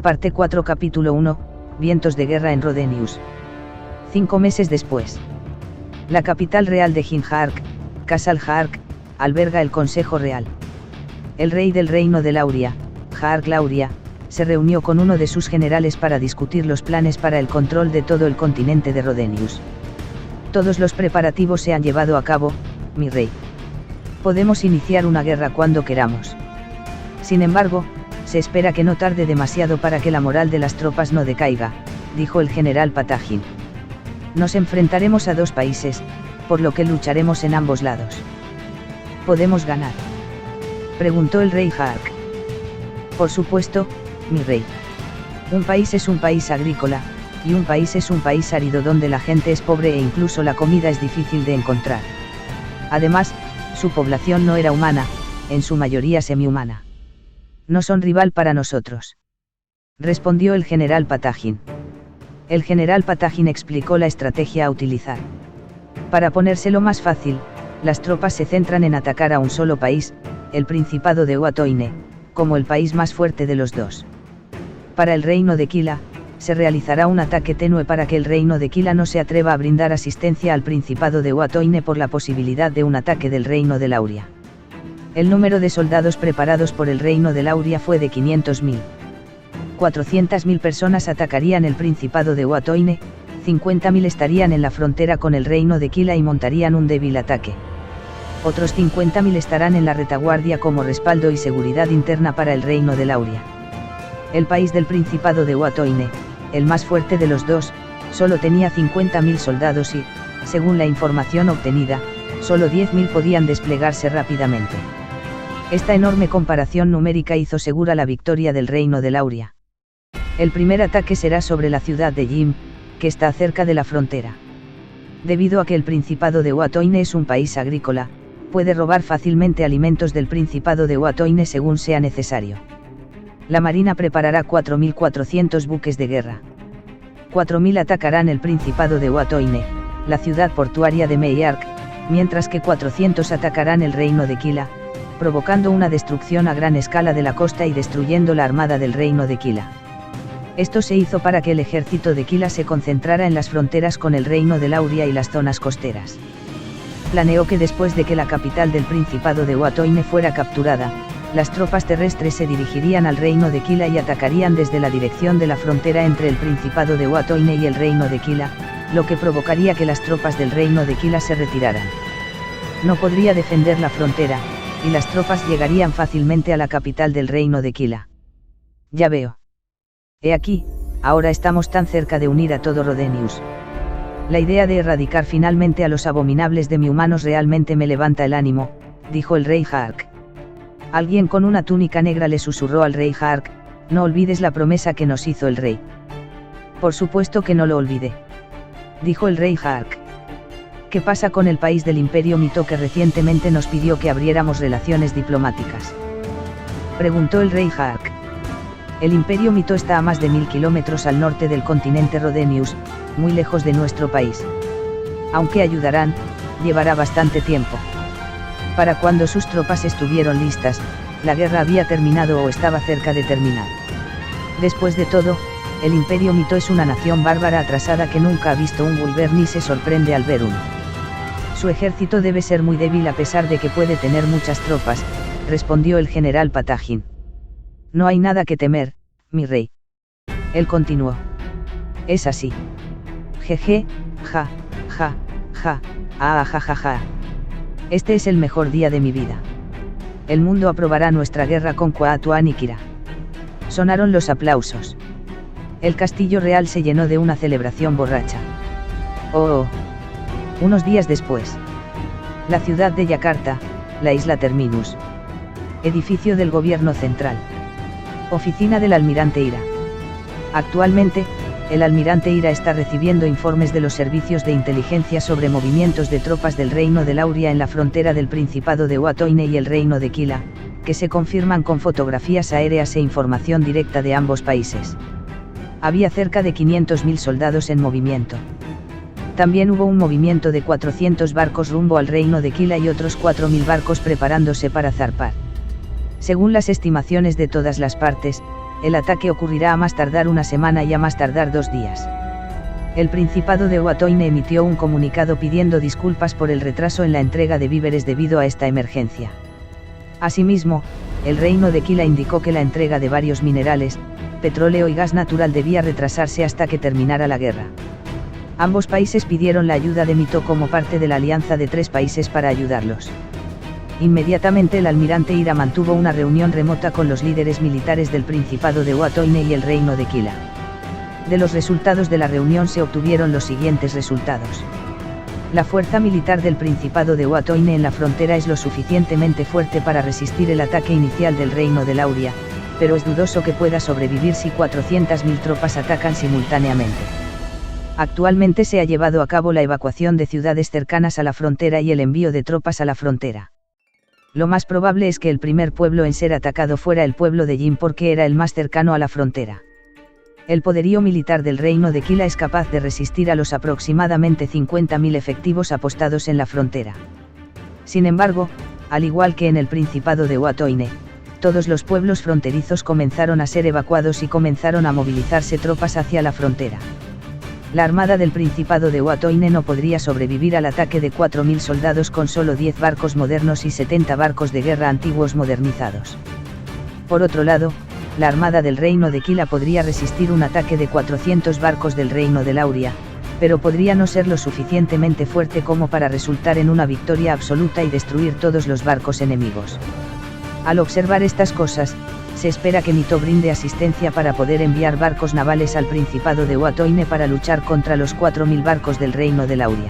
Parte 4 Capítulo 1, Vientos de guerra en Rodenius. 5 meses después. La capital real de Hinjark, Casal Jark, alberga el Consejo Real. El rey del reino de Lauria, Jark Lauria, se reunió con uno de sus generales para discutir los planes para el control de todo el continente de Rodenius. Todos los preparativos se han llevado a cabo, mi rey. Podemos iniciar una guerra cuando queramos. Sin embargo, se espera que no tarde demasiado para que la moral de las tropas no decaiga, dijo el general Patagin. Nos enfrentaremos a dos países, por lo que lucharemos en ambos lados. ¿Podemos ganar?, preguntó el rey Jark. Por supuesto, mi rey. Un país es un país agrícola, y un país es un país árido donde la gente es pobre e incluso la comida es difícil de encontrar. Además, su población no era humana, en su mayoría semihumana. No son rival para nosotros, respondió el general Patagin. El general Patagin explicó la estrategia a utilizar. Para ponérselo más fácil, las tropas se centran en atacar a un solo país, el Principado de Uatoine, como el país más fuerte de los dos. Para el reino de Kila, se realizará un ataque tenue para que el reino de Kila no se atreva a brindar asistencia al Principado de Uatoine por la posibilidad de un ataque del reino de Lauria. El número de soldados preparados por el reino de Lauria fue de 500.000. 400.000 personas atacarían el Principado de Uatoine, 50.000 estarían en la frontera con el reino de Kila y montarían un débil ataque. Otros 50.000 estarán en la retaguardia como respaldo y seguridad interna para el reino de Lauria. El país del Principado de Uatoine, el más fuerte de los dos, solo tenía 50.000 soldados y, según la información obtenida, solo 10.000 podían desplegarse rápidamente. Esta enorme comparación numérica hizo segura la victoria del reino de Lauria. El primer ataque será sobre la ciudad de Jim, que está cerca de la frontera. Debido a que el Principado de Uatoine es un país agrícola, puede robar fácilmente alimentos del Principado de Uatoine según sea necesario. La Marina preparará 4.400 buques de guerra. 4.000 atacarán el Principado de Uatoine, la ciudad portuaria de Meyark, mientras que 400 atacarán el reino de Kila, provocando una destrucción a gran escala de la costa y destruyendo la armada del reino de Kila. Esto se hizo para que el ejército de Kila se concentrara en las fronteras con el reino de Lauria y las zonas costeras. Planeó que después de que la capital del Principado de Uatoine fuera capturada, las tropas terrestres se dirigirían al reino de Kila y atacarían desde la dirección de la frontera entre el Principado de Uatoine y el reino de Kila, lo que provocaría que las tropas del reino de Kila se retiraran. No podría defender la frontera, y las tropas llegarían fácilmente a la capital del reino de Kila. Ya veo. He aquí, ahora estamos tan cerca de unir a todo Rodenius. La idea de erradicar finalmente a los abominables demi-humanos realmente me levanta el ánimo, dijo el rey Jark. Alguien con una túnica negra le susurró al rey Jark: no olvides la promesa que nos hizo el rey. Por supuesto que no lo olvidé, dijo el rey Jark. ¿Qué pasa con el país del Imperio Mito que recientemente nos pidió que abriéramos relaciones diplomáticas?, preguntó el rey Jark. El Imperio Mito está a más de 1000 kilómetros al norte del continente Rodenius, muy lejos de nuestro país. Aunque ayudarán, llevará bastante tiempo. Para cuando sus tropas estuvieron listas, la guerra había terminado o estaba cerca de terminar. Después de todo, el Imperio Mito es una nación bárbara atrasada que nunca ha visto un Wulver ni se sorprende al ver uno. Su ejército debe ser muy débil a pesar de que puede tener muchas tropas, respondió el general Patagin. No hay nada que temer, mi rey. Él continuó. Es así. Jeje, ja, ja, ja, ja, ja, ja. Este es el mejor día de mi vida. El mundo aprobará nuestra guerra con Kuat-Tuan y Kira. Sonaron los aplausos. El castillo real se llenó de una celebración borracha. Oh. Unos días después. La ciudad de Yakarta, la isla Terminus. Edificio del gobierno central. Oficina del almirante Ira. Actualmente, el almirante Ira está recibiendo informes de los servicios de inteligencia sobre movimientos de tropas del reino de Lauria en la frontera del Principado de Uatoine y el reino de Kila, que se confirman con fotografías aéreas e información directa de ambos países. Había cerca de 500.000 soldados en movimiento. También hubo un movimiento de 400 barcos rumbo al reino de Kila y otros 4.000 barcos preparándose para zarpar. Según las estimaciones de todas las partes, el ataque ocurrirá a más tardar una semana y a más tardar 2 días. El Principado de Ōtoine emitió un comunicado pidiendo disculpas por el retraso en la entrega de víveres debido a esta emergencia. Asimismo, el Reino de Kila indicó que la entrega de varios minerales, petróleo y gas natural debía retrasarse hasta que terminara la guerra. Ambos países pidieron la ayuda de Mito como parte de la alianza de 3 países para ayudarlos. Inmediatamente el almirante Ira mantuvo una reunión remota con los líderes militares del Principado de Ōtoine y el Reino de Kila. De los resultados de la reunión se obtuvieron los siguientes resultados. La fuerza militar del Principado de Ōtoine en la frontera es lo suficientemente fuerte para resistir el ataque inicial del Reino de Lauria, pero es dudoso que pueda sobrevivir si 400.000 tropas atacan simultáneamente. Actualmente se ha llevado a cabo la evacuación de ciudades cercanas a la frontera y el envío de tropas a la frontera. Lo más probable es que el primer pueblo en ser atacado fuera el pueblo de Jin porque era el más cercano a la frontera. El poderío militar del Reino de Kila es capaz de resistir a los aproximadamente 50.000 efectivos apostados en la frontera. Sin embargo, al igual que en el Principado de Ōtoine, todos los pueblos fronterizos comenzaron a ser evacuados y comenzaron a movilizarse tropas hacia la frontera. La armada del Principado de Ōtoine no podría sobrevivir al ataque de 4.000 soldados con solo 10 barcos modernos y 70 barcos de guerra antiguos modernizados. Por otro lado, la armada del Reino de Kila podría resistir un ataque de 400 barcos del Reino de Lauria, pero podría no ser lo suficientemente fuerte como para resultar en una victoria absoluta y destruir todos los barcos enemigos. Al observar estas cosas, se espera que Mito brinde asistencia para poder enviar barcos navales al Principado de Ōtoine para luchar contra los 4.000 barcos del Reino de Lauria.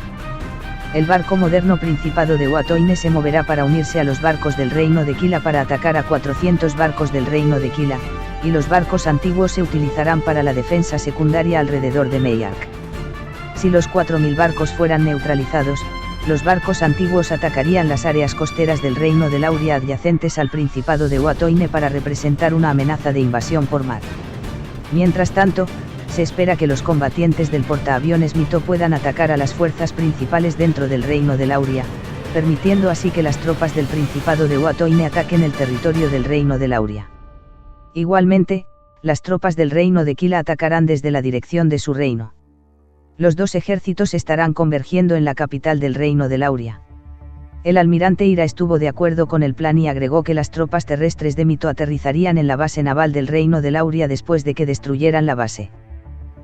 El barco moderno Principado de Ōtoine se moverá para unirse a los barcos del Reino de Kila para atacar a 400 barcos del Reino de Kila, y los barcos antiguos se utilizarán para la defensa secundaria alrededor de Meyark. Si los 4.000 barcos fueran neutralizados, los barcos antiguos atacarían las áreas costeras del Reino de Lauria adyacentes al Principado de Ōtoine para representar una amenaza de invasión por mar. Mientras tanto, se espera que los combatientes del portaaviones Mito puedan atacar a las fuerzas principales dentro del Reino de Lauria, permitiendo así que las tropas del Principado de Ōtoine ataquen el territorio del Reino de Lauria. Igualmente, las tropas del Reino de Kila atacarán desde la dirección de su reino. Los 2 ejércitos estarán convergiendo en la capital del Reino de Lauria. El almirante Ira estuvo de acuerdo con el plan y agregó que las tropas terrestres de Mito aterrizarían en la base naval del Reino de Lauria después de que destruyeran la base.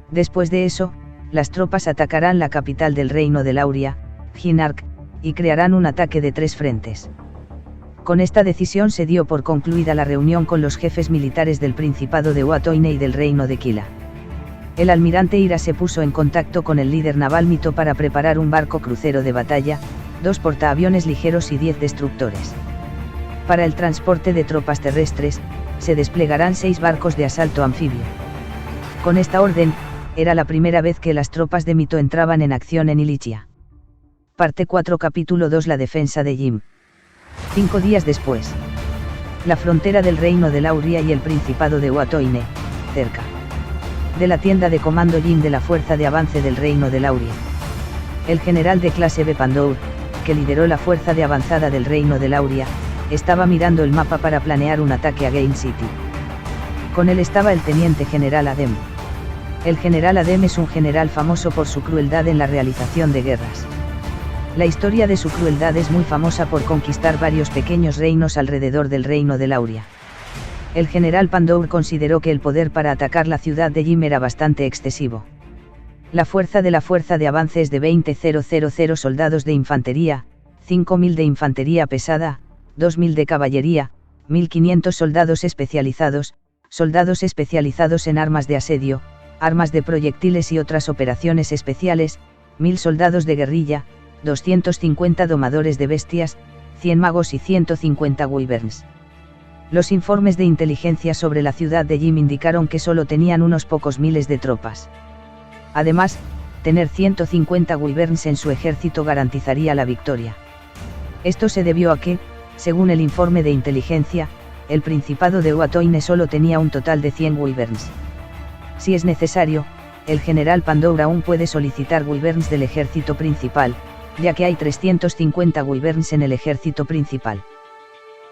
Después de eso, las tropas atacarán la capital del Reino de Lauria, Jinark, y crearán un ataque de 3 frentes. Con esta decisión se dio por concluida la reunión con los jefes militares del Principado de Ōtoine y del Reino de Kila. El almirante Ira se puso en contacto con el líder naval Mito para preparar un barco crucero de batalla, 2 portaaviones ligeros y 10 destructores. Para el transporte de tropas terrestres, se desplegarán 6 barcos de asalto anfibio. Con esta orden, era la primera vez que las tropas de Mito entraban en acción en Ilichia. Parte 4 Capítulo 2 La defensa de Jim. 5 días después. La frontera del Reino de Lauria y el Principado de Ōtoine, cerca de la tienda de comando Jim de la Fuerza de Avance del Reino de Lauria. El general de clase B. Pandour, que lideró la fuerza de avanzada del Reino de Lauria, estaba mirando el mapa para planear un ataque a Gain City. Con él estaba el teniente general Adem. El general Adem es un general famoso por su crueldad en la realización de guerras. La historia de su crueldad es muy famosa por conquistar varios pequeños reinos alrededor del Reino de Lauria. El general Pandour consideró que el poder para atacar la ciudad de Jim era bastante excesivo. La fuerza de avance es de 20.000 soldados de infantería, 5.000 de infantería pesada, 2.000 de caballería, 1.500 soldados especializados en armas de asedio, armas de proyectiles y otras operaciones especiales, 1.000 soldados de guerrilla, 250 domadores de bestias, 100 magos y 150 wyverns. Los informes de inteligencia sobre la ciudad de Jim indicaron que solo tenían unos pocos miles de tropas. Además, tener 150 wyverns en su ejército garantizaría la victoria. Esto se debió a que, según el informe de inteligencia, el Principado de Ōtoine solo tenía un total de 100 wyverns. Si es necesario, el general Pandour aún puede solicitar wyverns del ejército principal, ya que hay 350 wyverns en el ejército principal.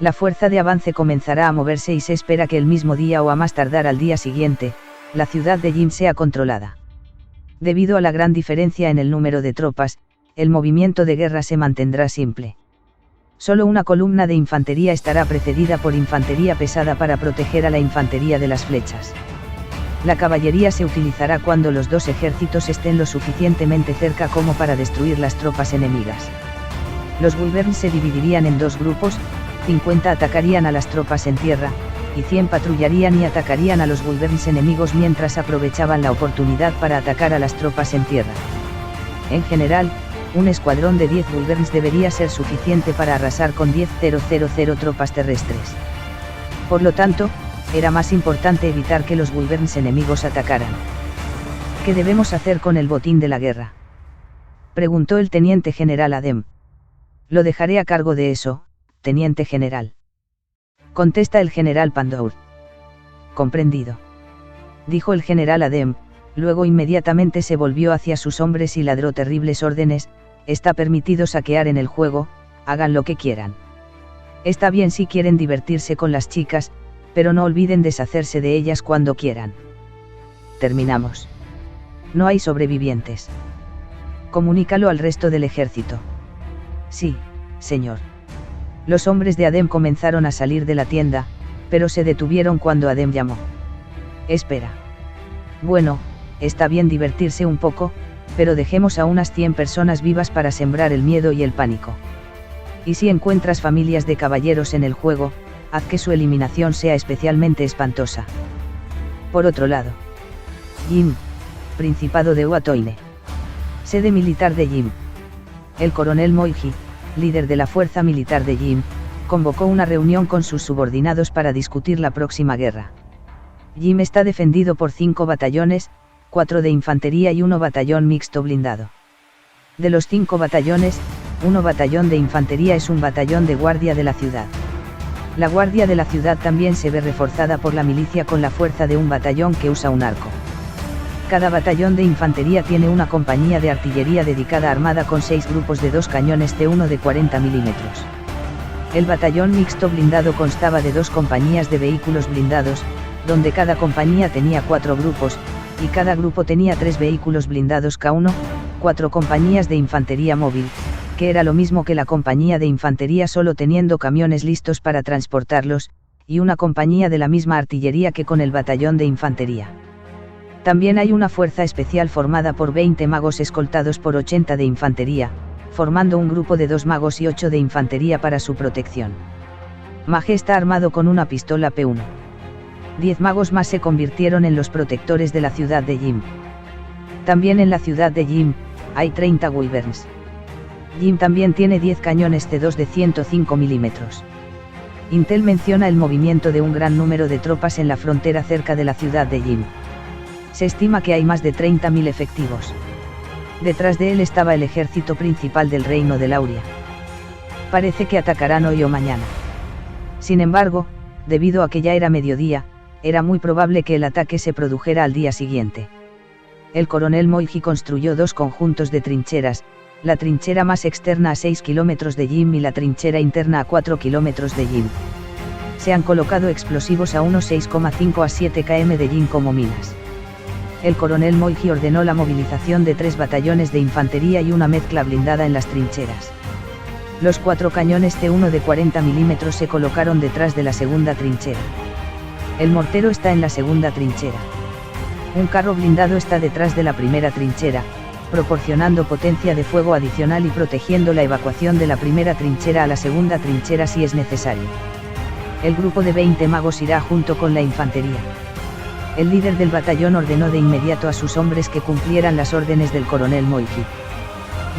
La fuerza de avance comenzará a moverse y se espera que el mismo día o a más tardar al día siguiente, la ciudad de Jim sea controlada. Debido a la gran diferencia en el número de tropas, el movimiento de guerra se mantendrá simple. Solo una columna de infantería estará precedida por infantería pesada para proteger a la infantería de las flechas. La caballería se utilizará cuando los dos ejércitos estén lo suficientemente cerca como para destruir las tropas enemigas. Los Wyverns se dividirían en dos grupos, 50 atacarían a las tropas en tierra, y 100 patrullarían y atacarían a los Wyverns enemigos mientras aprovechaban la oportunidad para atacar a las tropas en tierra. En general, un escuadrón de 10 Wyverns debería ser suficiente para arrasar con 10.000 tropas terrestres. Por lo tanto, era más importante evitar que los Wyverns enemigos atacaran. ¿Qué debemos hacer con el botín de la guerra?, preguntó el teniente general Adem. Lo dejaré a cargo de eso, teniente general, contesta el general Pandour. Comprendido, dijo el general Adem, luego inmediatamente se volvió hacia sus hombres y ladró terribles órdenes: está permitido saquear en el juego, hagan lo que quieran. Está bien si quieren divertirse con las chicas, pero no olviden deshacerse de ellas cuando quieran. Terminamos. No hay sobrevivientes. Comunícalo al resto del ejército. Sí, señor. Los hombres de Adem comenzaron a salir de la tienda, pero se detuvieron cuando Adem llamó. Espera. Bueno, está bien divertirse un poco, pero dejemos a unas 100 personas vivas para sembrar el miedo y el pánico. Y si encuentras familias de caballeros en el juego, haz que su eliminación sea especialmente espantosa. Por otro lado, Jim, Principado de Uatoine. Sede militar de Jim. El coronel Moiji, líder de la fuerza militar de Jim, convocó una reunión con sus subordinados para discutir la próxima guerra. Jim está defendido por 5 batallones, 4 de infantería y 1 batallón mixto blindado. De los 5 batallones, 1 batallón de infantería es un batallón de guardia de la ciudad. La guardia de la ciudad también se ve reforzada por la milicia con la fuerza de un batallón que usa un arco. Cada batallón de infantería tiene una compañía de artillería dedicada armada con 6 grupos de 2 cañones T1 de 40 milímetros. El batallón mixto blindado constaba de 2 compañías de vehículos blindados, donde cada compañía tenía 4 grupos, y cada grupo tenía 3 vehículos blindados K1, 4 compañías de infantería móvil, que era lo mismo que la compañía de infantería solo teniendo camiones listos para transportarlos, y una compañía de la misma artillería que con el batallón de infantería. También hay una fuerza especial formada por 20 magos escoltados por 80 de infantería, formando un grupo de 2 magos y 8 de infantería para su protección. Mage está armado con una pistola P1. 10 magos más se convirtieron en los protectores de la ciudad de Jim. También en la ciudad de Jim, hay 30 Wyverns. Jim también tiene 10 cañones C2 de 105 milímetros. Intel menciona el movimiento de un gran número de tropas en la frontera cerca de la ciudad de Jim. Se estima que hay más de 30.000 efectivos. Detrás de él estaba el ejército principal del reino de Lauria. Parece que atacarán hoy o mañana. Sin embargo, debido a que ya era mediodía, era muy probable que el ataque se produjera al día siguiente. El coronel Moiji construyó 2 conjuntos de trincheras, la trinchera más externa a 6 kilómetros de Jim y la trinchera interna a 4 kilómetros de Jim. Se han colocado explosivos a unos 6,5 a 7 km de Jim como minas. El coronel Moiji ordenó la movilización de 3 batallones de infantería y una mezcla blindada en las trincheras. Los 4 cañones T1 de 40 milímetros se colocaron detrás de la segunda trinchera. El mortero está en la segunda trinchera. Un carro blindado está detrás de la primera trinchera, proporcionando potencia de fuego adicional y protegiendo la evacuación de la primera trinchera a la segunda trinchera si es necesario. El grupo de 20 magos irá junto con la infantería. El líder del batallón ordenó de inmediato a sus hombres que cumplieran las órdenes del coronel Moiji.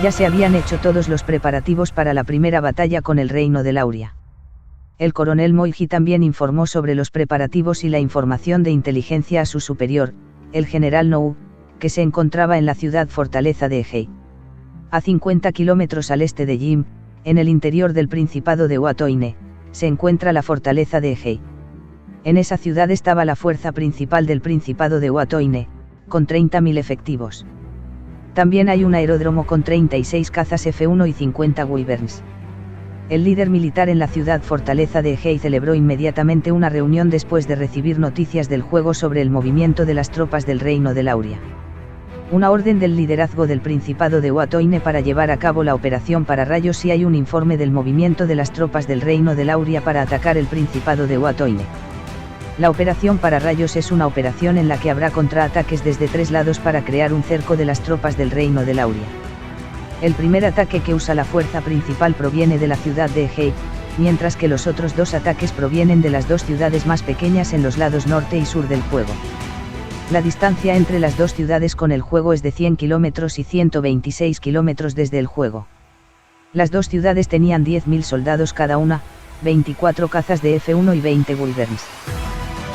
Ya se habían hecho todos los preparativos para la primera batalla con el reino de Lauria. El coronel Moiji también informó sobre los preparativos y la información de inteligencia a su superior, el general Nou, que se encontraba en la ciudad fortaleza de Egei. A 50 kilómetros al este de Jim, en el interior del Principado de Uatoine, se encuentra la fortaleza de Egei. En esa ciudad estaba la fuerza principal del Principado de Uatoine, con 30.000 efectivos. También hay un aeródromo con 36 cazas F-1 y 50 Wyverns. El líder militar en la ciudad fortaleza de Egei celebró inmediatamente una reunión después de recibir noticias del juego sobre el movimiento de las tropas del Reino de Lauria. Una orden del liderazgo del Principado de Uatoine para llevar a cabo la operación Pararrayos y hay un informe del movimiento de las tropas del Reino de Lauria para atacar el Principado de Uatoine. La operación Pararrayos es una operación en la que habrá contraataques desde 3 lados para crear un cerco de las tropas del Reino de Lauria. El primer ataque que usa la fuerza principal proviene de la ciudad de Egei, mientras que los otros 2 ataques provienen de las 2 ciudades más pequeñas en los lados norte y sur del juego. La distancia entre las 2 ciudades con el juego es de 100 kilómetros y 126 kilómetros desde el juego. Las 2 ciudades tenían 10.000 soldados cada una, 24 cazas de F-1 y 20 Wyverns.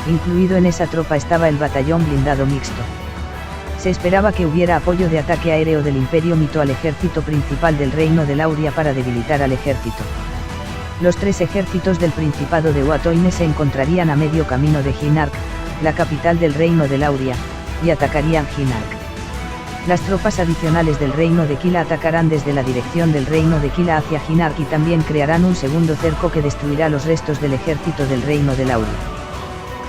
Incluido en esa tropa estaba el batallón blindado mixto. Se esperaba que hubiera apoyo de ataque aéreo del Imperio Mito al ejército principal del Reino de Lauria para debilitar al ejército. Los 3 ejércitos del Principado de Uatoine se encontrarían a medio camino de Hinark, la capital del Reino de Lauria, y atacarían Hinark. Las tropas adicionales del Reino de Kila atacarán desde la dirección del Reino de Kila hacia Hinark y también crearán un segundo cerco que destruirá los restos del ejército del Reino de Lauria.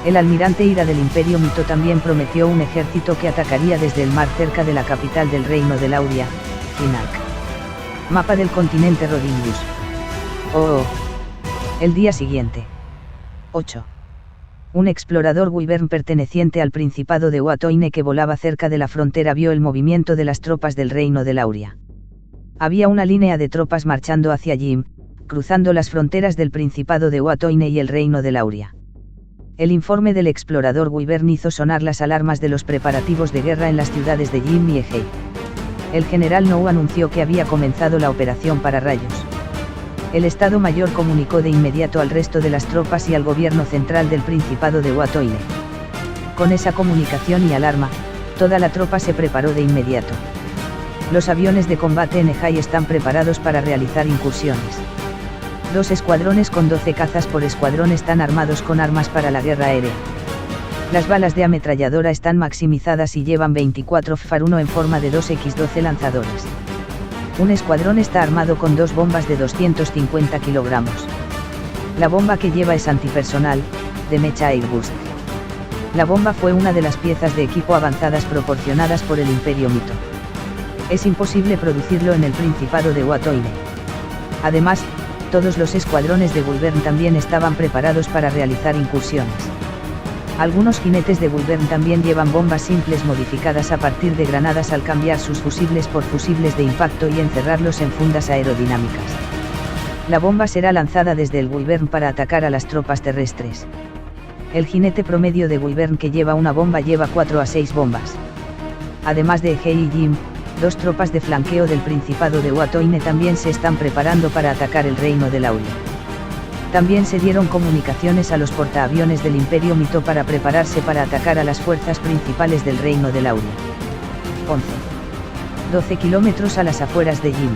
El almirante Ira del Imperio Mito también prometió un ejército que atacaría desde el mar cerca de la capital del Reino de Lauria, Hinark. Mapa del continente Rodinius. El día siguiente. 8. Un explorador Wyvern perteneciente al Principado de Uatoine que volaba cerca de la frontera vio el movimiento de las tropas del Reino de Lauria. Había una línea de tropas marchando hacia Jim, cruzando las fronteras del Principado de Uatoine y el Reino de Lauria. El informe del explorador Wyvern hizo sonar las alarmas de los preparativos de guerra en las ciudades de Jim y Egei. El general Nou anunció que había comenzado la operación Pararrayos. El Estado Mayor comunicó de inmediato al resto de las tropas y al gobierno central del Principado de Uatoine. Con esa comunicación y alarma, toda la tropa se preparó de inmediato. Los aviones de combate en Egei están preparados para realizar incursiones. 2 escuadrones con 12 cazas por escuadrón están armados con armas para la guerra aérea. Las balas de ametralladora están maximizadas y llevan 24 FAR-1 en forma de 2X12 lanzadores. Un escuadrón está armado con 2 bombas de 250 kilogramos. La bomba que lleva es antipersonal, de mecha Airburst. La bomba fue una de las piezas de equipo avanzadas proporcionadas por el Imperio Mito. Es imposible producirlo en el Principado de Uatoine. Además, todos los escuadrones de Wyvern también estaban preparados para realizar incursiones. Algunos jinetes de Wyvern también llevan bombas simples modificadas a partir de granadas al cambiar sus fusibles por fusibles de impacto y encerrarlos en fundas aerodinámicas. La bomba será lanzada desde el Wyvern para atacar a las tropas terrestres. El jinete promedio de Wyvern que lleva una bomba lleva 4 a 6 bombas. Además de Egei y Jim, 2 tropas de flanqueo del Principado de Uatoine también se están preparando para atacar el Reino de Lauria. También se dieron comunicaciones a los portaaviones del Imperio Mito para prepararse para atacar a las fuerzas principales del Reino de Lauria. 11. 12 kilómetros a las afueras de Jim.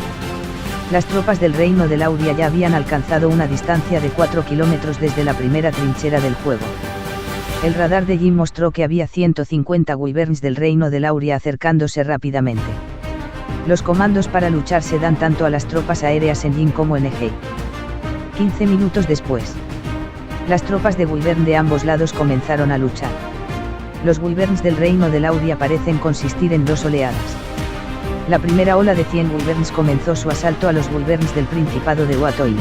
Las tropas del Reino de Lauria ya habían alcanzado una distancia de 4 kilómetros desde la primera trinchera del juego. El radar de Jim mostró que había 150 Wyverns del Reino de Lauria acercándose rápidamente. Los comandos para luchar se dan tanto a las tropas aéreas en Jim como en Egei. 15 minutos después. Las tropas de Wyvern de ambos lados comenzaron a luchar. Los Wyverns del Reino de Lauria parecen consistir en 2 oleadas. La primera ola de 100 Wyverns comenzó su asalto a los Wyverns del Principado de Uatoine.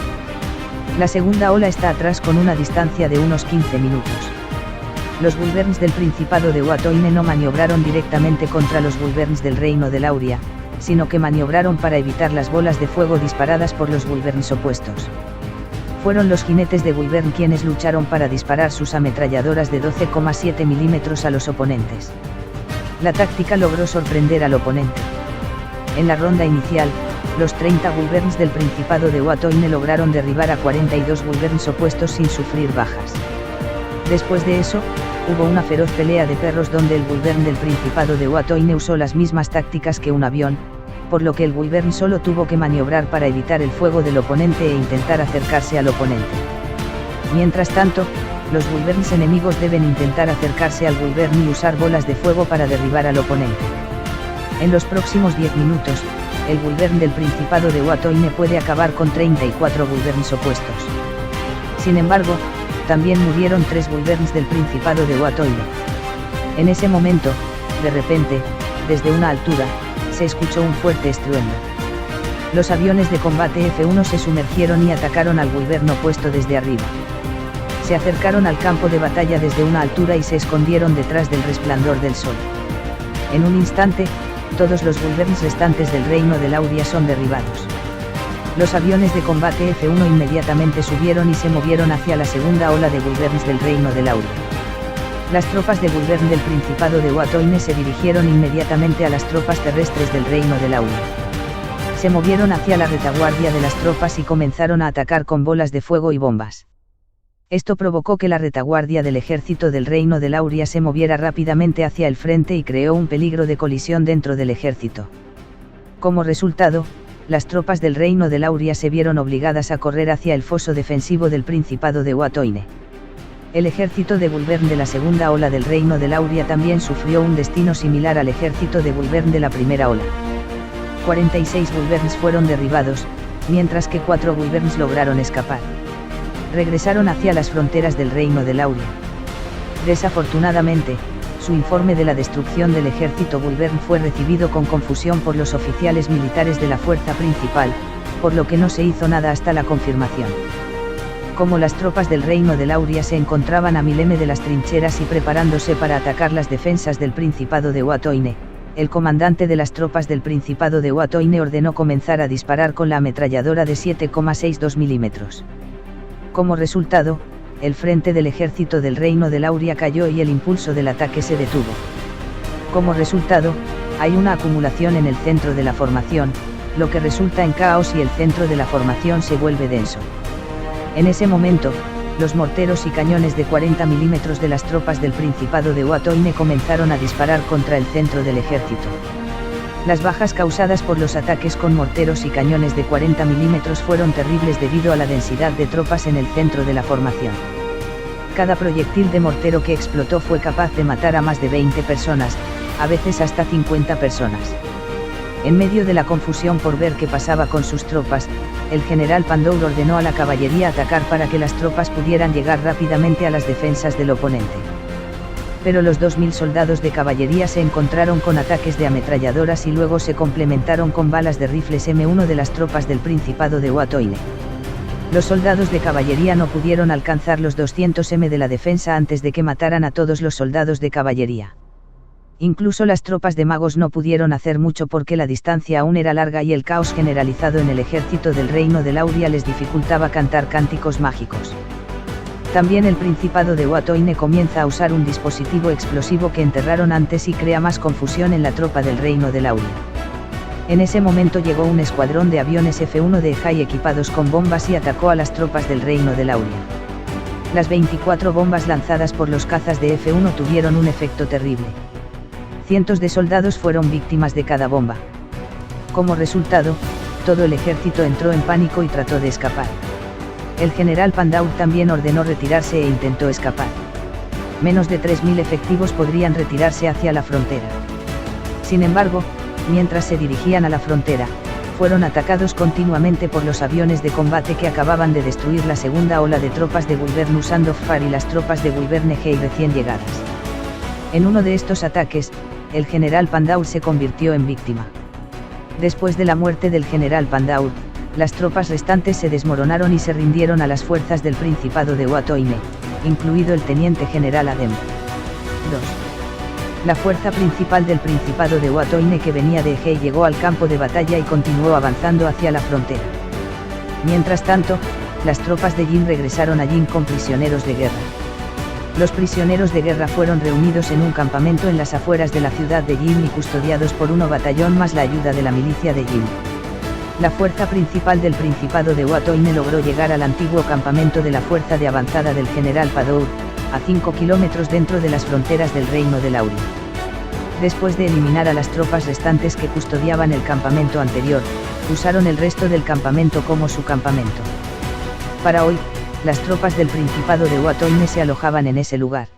La segunda ola está atrás con una distancia de unos 15 minutos. Los Wyverns del Principado de Uatoine no maniobraron directamente contra los Wyverns del Reino de Lauria, sino que maniobraron para evitar las bolas de fuego disparadas por los Wyverns opuestos. Fueron los jinetes de Wyvern quienes lucharon para disparar sus ametralladoras de 12,7 milímetros a los oponentes. La táctica logró sorprender al oponente. En la ronda inicial, los 30 Wyverns del Principado de Uatoine lograron derribar a 42 Wyverns opuestos sin sufrir bajas. Después de eso, hubo una feroz pelea de perros donde el Wyvern del Principado de Uatoine usó las mismas tácticas que un avión, por lo que el Wyvern solo tuvo que maniobrar para evitar el fuego del oponente e intentar acercarse al oponente. Mientras tanto, los Wyverns enemigos deben intentar acercarse al Wyvern y usar bolas de fuego para derribar al oponente. En los próximos 10 minutos, el Gulvern del Principado de Watoine puede acabar con 34 Gulverns opuestos. Sin embargo, también murieron 3 Gulverns del Principado de Watoine. En ese momento, de repente, desde una altura, se escuchó un fuerte estruendo. Los aviones de combate F-1 se sumergieron y atacaron al Gulvern opuesto desde arriba. Se acercaron al campo de batalla desde una altura y se escondieron detrás del resplandor del sol. En un instante, todos los Gulverns restantes del reino de Lauria son derribados. Los aviones de combate F-1 inmediatamente subieron y se movieron hacia la segunda ola de Gulverns del reino de Lauria. Las tropas de Gulvern del Principado de Watoine se dirigieron inmediatamente a las tropas terrestres del reino de Lauria. Se movieron hacia la retaguardia de las tropas y comenzaron a atacar con bolas de fuego y bombas. Esto provocó que la retaguardia del ejército del reino de Lauria se moviera rápidamente hacia el frente y creó un peligro de colisión dentro del ejército. Como resultado, las tropas del reino de Lauria se vieron obligadas a correr hacia el foso defensivo del Principado de Watoine. El ejército de Gulvern de la segunda ola del reino de Lauria también sufrió un destino similar al ejército de Gulvern de la primera ola. 46 Gulverns fueron derribados, mientras que 4 Gulverns lograron escapar. Regresaron hacia las fronteras del reino de Lauria. Desafortunadamente, su informe de la destrucción del ejército Gulvern fue recibido con confusión por los oficiales militares de la fuerza principal, por lo que no se hizo nada hasta la confirmación. Como las tropas del reino de Lauria se encontraban a 1000 m de las trincheras y preparándose para atacar las defensas del Principado de Watoine, el comandante de las tropas del Principado de Watoine ordenó comenzar a disparar con la ametralladora de 7,62 milímetros. Como resultado, el frente del ejército del reino de Lauria cayó y el impulso del ataque se detuvo. Como resultado, hay una acumulación en el centro de la formación, lo que resulta en caos y el centro de la formación se vuelve denso. En ese momento, los morteros y cañones de 40 milímetros de las tropas del Principado de Watoine comenzaron a disparar contra el centro del ejército. Las bajas causadas por los ataques con morteros y cañones de 40 milímetros fueron terribles debido a la densidad de tropas en el centro de la formación. Cada proyectil de mortero que explotó fue capaz de matar a más de 20 personas, a veces hasta 50 personas. En medio de la confusión por ver qué pasaba con sus tropas, el general Pandour ordenó a la caballería atacar para que las tropas pudieran llegar rápidamente a las defensas del oponente. Pero los 2000 soldados de caballería se encontraron con ataques de ametralladoras y luego se complementaron con balas de rifles M1 de las tropas del Principado de Watoine. Los soldados de caballería no pudieron alcanzar los 200 m de la defensa antes de que mataran a todos los soldados de caballería. Incluso las tropas de magos no pudieron hacer mucho porque la distancia aún era larga y el caos generalizado en el ejército del reino de Lauria les dificultaba cantar cánticos mágicos. También el Principado de Watoine comienza a usar un dispositivo explosivo que enterraron antes y crea más confusión en la tropa del reino de Lauria. En ese momento llegó un escuadrón de aviones F-1 de Ejai equipados con bombas y atacó a las tropas del reino de Lauria. Las 24 bombas lanzadas por los cazas de F-1 tuvieron un efecto terrible. Cientos de soldados fueron víctimas de cada bomba. Como resultado, todo el ejército entró en pánico y trató de escapar. El general Pandour también ordenó retirarse e intentó escapar. Menos de 3000 efectivos podrían retirarse hacia la frontera. Sin embargo, mientras se dirigían a la frontera, fueron atacados continuamente por los aviones de combate que acababan de destruir la segunda ola de tropas de Gulvern usando FAR y las tropas de Gulvern Ejai recién llegadas. En uno de estos ataques, el general Pandour se convirtió en víctima. Después de la muerte del general Pandour, las tropas restantes se desmoronaron y se rindieron a las fuerzas del Principado de Watoine, incluido el teniente general Adem. 2. La fuerza principal del Principado de Watoine que venía de Ejei llegó al campo de batalla y continuó avanzando hacia la frontera. Mientras tanto, las tropas de Jin regresaron a Jin con prisioneros de guerra. Los prisioneros de guerra fueron reunidos en un campamento en las afueras de la ciudad de Jin y custodiados por 1 batallón más la ayuda de la milicia de Jin. La fuerza principal del Principado de Watoine logró llegar al antiguo campamento de la fuerza de avanzada del general Pandour, a 5 kilómetros dentro de las fronteras del reino de Lauria. Después de eliminar a las tropas restantes que custodiaban el campamento anterior, usaron el resto del campamento como su campamento. Para hoy, las tropas del Principado de Watoine se alojaban en ese lugar.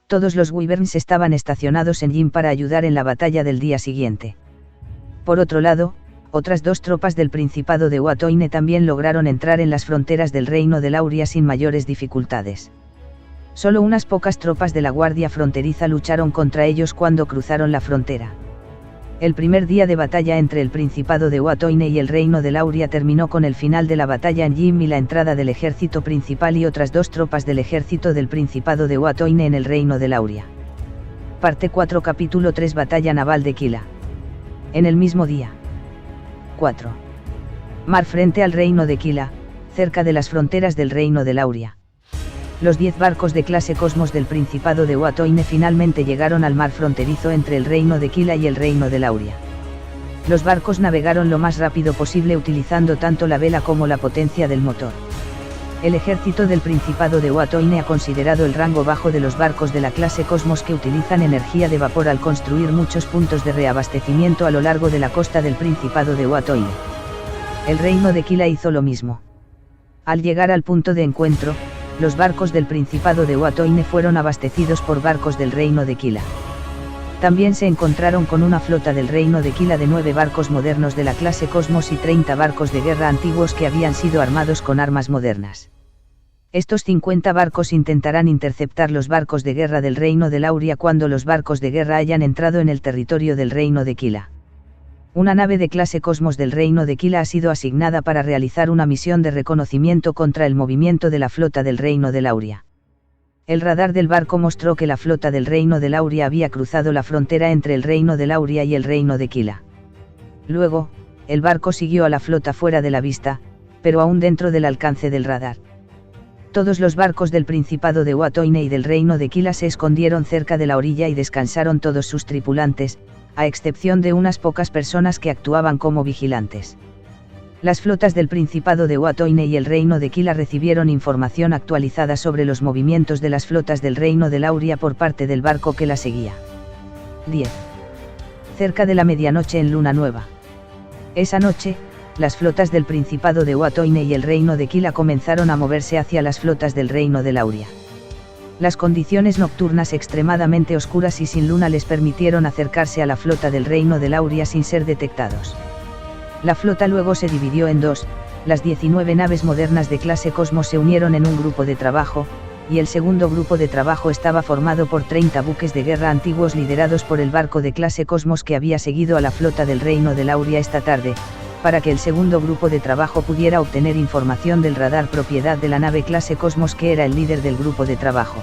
Todos los Wyverns estaban estacionados en Jin para ayudar en la batalla del día siguiente. Por otro lado, otras 2 tropas del Principado de Uatoine también lograron entrar en las fronteras del Reino de Lauria sin mayores dificultades. Solo unas pocas tropas de la Guardia Fronteriza lucharon contra ellos cuando cruzaron la frontera. El primer día de batalla entre el Principado de Uatoine y el Reino de Lauria terminó con el final de la batalla en Jim y la entrada del ejército principal y otras 2 tropas del ejército del Principado de Uatoine en el Reino de Lauria. Parte 4 Capítulo 3 Batalla naval de Kila. En el mismo día. 4. Mar frente al Reino de Kila, cerca de las fronteras del Reino de Lauria. Los 10 barcos de clase Cosmos del Principado de Uatoine finalmente llegaron al mar fronterizo entre el Reino de Kila y el Reino de Lauria. Los barcos navegaron lo más rápido posible utilizando tanto la vela como la potencia del motor. El ejército del Principado de Uatoine ha considerado el rango bajo de los barcos de la clase Cosmos que utilizan energía de vapor al construir muchos puntos de reabastecimiento a lo largo de la costa del Principado de Uatoine. El Reino de Kila hizo lo mismo. Al llegar al punto de encuentro, los barcos del Principado de Uatoine fueron abastecidos por barcos del Reino de Kila. También se encontraron con una flota del Reino de Kila de 9 barcos modernos de la clase Cosmos y 30 barcos de guerra antiguos que habían sido armados con armas modernas. Estos 50 barcos intentarán interceptar los barcos de guerra del Reino de Lauria cuando los barcos de guerra hayan entrado en el territorio del Reino de Kila. Una nave de clase Cosmos del Reino de Kila ha sido asignada para realizar una misión de reconocimiento contra el movimiento de la flota del Reino de Lauria. El radar del barco mostró que la flota del Reino de Lauria había cruzado la frontera entre el Reino de Lauria y el Reino de Kila. Luego, el barco siguió a la flota fuera de la vista, pero aún dentro del alcance del radar. Todos los barcos del Principado de Uatoine y del Reino de Kila se escondieron cerca de la orilla y descansaron todos sus tripulantes, a excepción de unas pocas personas que actuaban como vigilantes. Las flotas del Principado de Uatoine y el Reino de Kila recibieron información actualizada sobre los movimientos de las flotas del Reino de Lauria por parte del barco que la seguía. 10. Cerca de la medianoche en luna nueva. Esa noche, las flotas del Principado de Uatoine y el Reino de Kila comenzaron a moverse hacia las flotas del Reino de Lauria. Las condiciones nocturnas extremadamente oscuras y sin luna les permitieron acercarse a la flota del Reino de Lauria sin ser detectados. La flota luego se dividió en 2, las 19 naves modernas de clase Cosmos se unieron en un grupo de trabajo, y el segundo grupo de trabajo estaba formado por 30 buques de guerra antiguos liderados por el barco de clase Cosmos que había seguido a la flota del Reino de Lauria esta tarde, para que el segundo grupo de trabajo pudiera obtener información del radar propiedad de la nave clase Cosmos que era el líder del grupo de trabajo.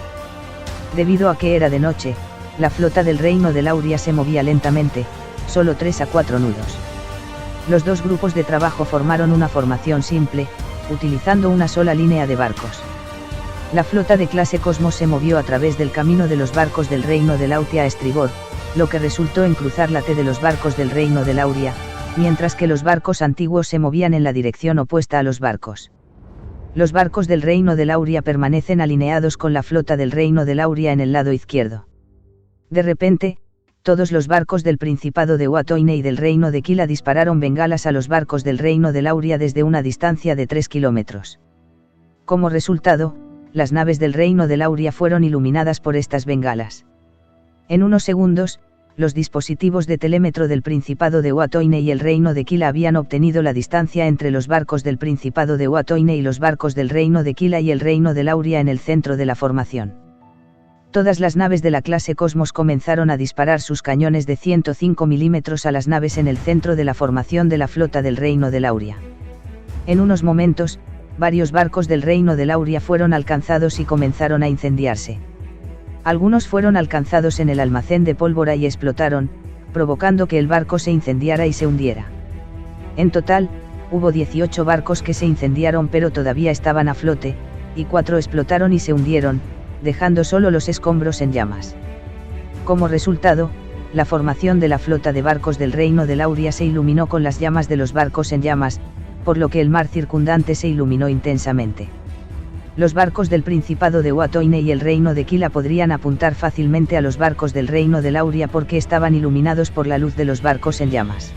Debido a que era de noche, la flota del Reino de Lauria se movía lentamente, solo 3 a 4 nudos. Los 2 grupos de trabajo formaron una formación simple, utilizando una sola línea de barcos. La flota de clase Cosmos se movió a través del camino de los barcos del Reino de Lauria a estribor, lo que resultó en cruzar la T de los barcos del Reino de Lauria, mientras que los barcos antiguos se movían en la dirección opuesta a los barcos. Los barcos del Reino de Lauria permanecen alineados con la flota del Reino de Lauria en el lado izquierdo. De repente, todos los barcos del Principado de Uatoine y del Reino de Kila dispararon bengalas a los barcos del Reino de Lauria desde una distancia de 3 kilómetros. Como resultado, las naves del Reino de Lauria fueron iluminadas por estas bengalas. En unos segundos, los dispositivos de telémetro del Principado de Uatoine y el Reino de Kila habían obtenido la distancia entre los barcos del Principado de Uatoine y los barcos del Reino de Kila y el Reino de Lauria en el centro de la formación. Todas las naves de la clase Cosmos comenzaron a disparar sus cañones de 105 milímetros a las naves en el centro de la formación de la flota del Reino de Lauria. En unos momentos, varios barcos del Reino de Lauria fueron alcanzados y comenzaron a incendiarse. Algunos fueron alcanzados en el almacén de pólvora y explotaron, provocando que el barco se incendiara y se hundiera. En total, hubo 18 barcos que se incendiaron pero todavía estaban a flote, y 4 explotaron y se hundieron, dejando solo los escombros en llamas. Como resultado, la formación de la flota de barcos del Reino de Lauria se iluminó con las llamas de los barcos en llamas, por lo que el mar circundante se iluminó intensamente. Los barcos del Principado de Uatoine y el Reino de Kila podrían apuntar fácilmente a los barcos del Reino de Lauria porque estaban iluminados por la luz de los barcos en llamas.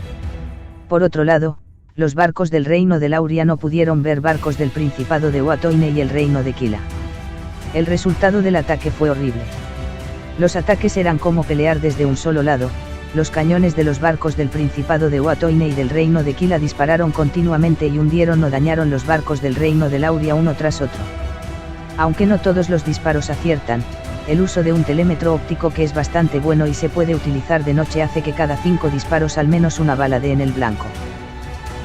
Por otro lado, los barcos del Reino de Lauria no pudieron ver barcos del Principado de Uatoine y el Reino de Kila. El resultado del ataque fue horrible. Los ataques eran como pelear desde un solo lado, los cañones de los barcos del Principado de Watoine y del Reino de Kila dispararon continuamente y hundieron o dañaron los barcos del Reino de Lauria uno tras otro. Aunque no todos los disparos aciertan, el uso de un telémetro óptico que es bastante bueno y se puede utilizar de noche hace que cada 5 disparos al menos una bala dé en el blanco.